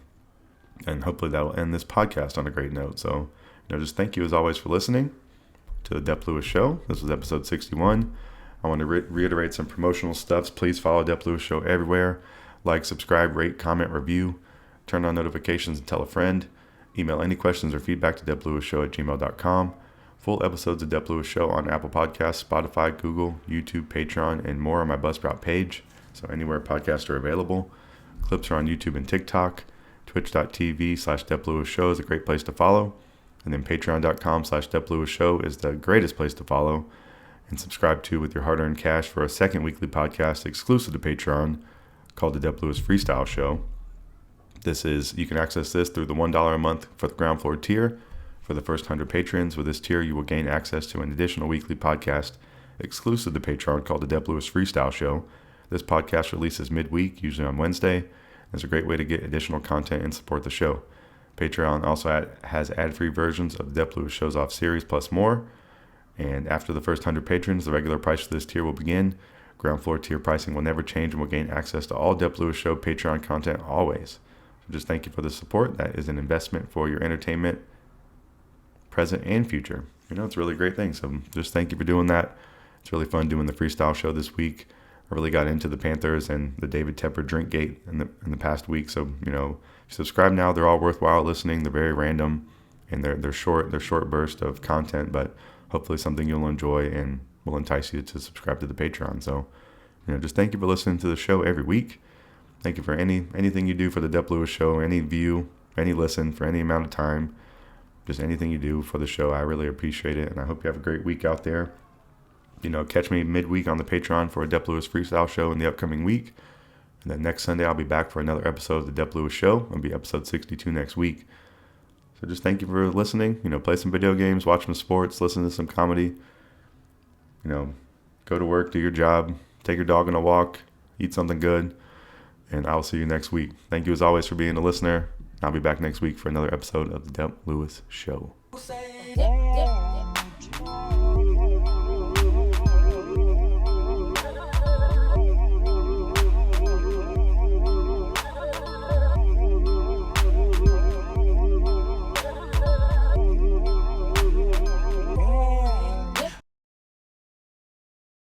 and hopefully that will end this podcast on a great note. So, just thank you as always for listening to the Dep Lewis Show. This was episode 61. I want to reiterate some promotional stuffs. Please follow Dep Lewis Show everywhere. Like, subscribe, rate, comment, review. Turn on notifications and tell a friend. Email any questions or feedback to DepLewisShow@gmail.com. Full episodes of Dep Lewis Show on Apple Podcasts, Spotify, Google, YouTube, Patreon, and more on my Buzzsprout page. So anywhere podcasts are available. Clips are on YouTube and TikTok. Twitch.tv/DepLewisShow is a great place to follow. And then Patreon.com/DepLewisShow is the greatest place to follow and subscribe to with your hard-earned cash for a second weekly podcast exclusive to Patreon called the Dep Lewis Freestyle Show. You can access this through the $1 a month for the ground floor tier. For the first 100 patrons, with this tier, you will gain access to an additional weekly podcast exclusive to Patreon called the Dep Lewis Freestyle Show. This podcast releases midweek, usually on Wednesday. It's a great way to get additional content and support the show. Patreon also has ad-free versions of the Dep Lewis Show's off series plus more. And after the first 100 patrons, the regular price for this tier will begin. Ground floor tier pricing will never change and will gain access to all Dep Lewis Show Patreon content always. So just thank you for the support. That is an investment for your entertainment, present and future. It's a really great thing. So just thank you for doing that. It's really fun doing the freestyle show this week. I really got into the Panthers and the David Tepper drink gate in the past week. So, subscribe now. They're all worthwhile listening. They're very random and they're short bursts of content, but hopefully something you'll enjoy and will entice you to subscribe to the Patreon. So, just thank you for listening to the show every week. Thank you for anything you do for the Dep Lewis Show, any view, any listen for any amount of time, just anything you do for the show. I really appreciate it. And I hope you have a great week out there. Catch me midweek on the Patreon for a Dep Lewis Freestyle Show in the upcoming week. And then next Sunday, I'll be back for another episode of the Dep Lewis Show. It'll be episode 62 next week. So just thank you for listening. Play some video games, watch some sports, listen to some comedy. Go to work, do your job, take your dog on a walk, eat something good. And I'll see you next week. Thank you as always for being a listener. I'll be back next week for another episode of the Dep Lewis Show.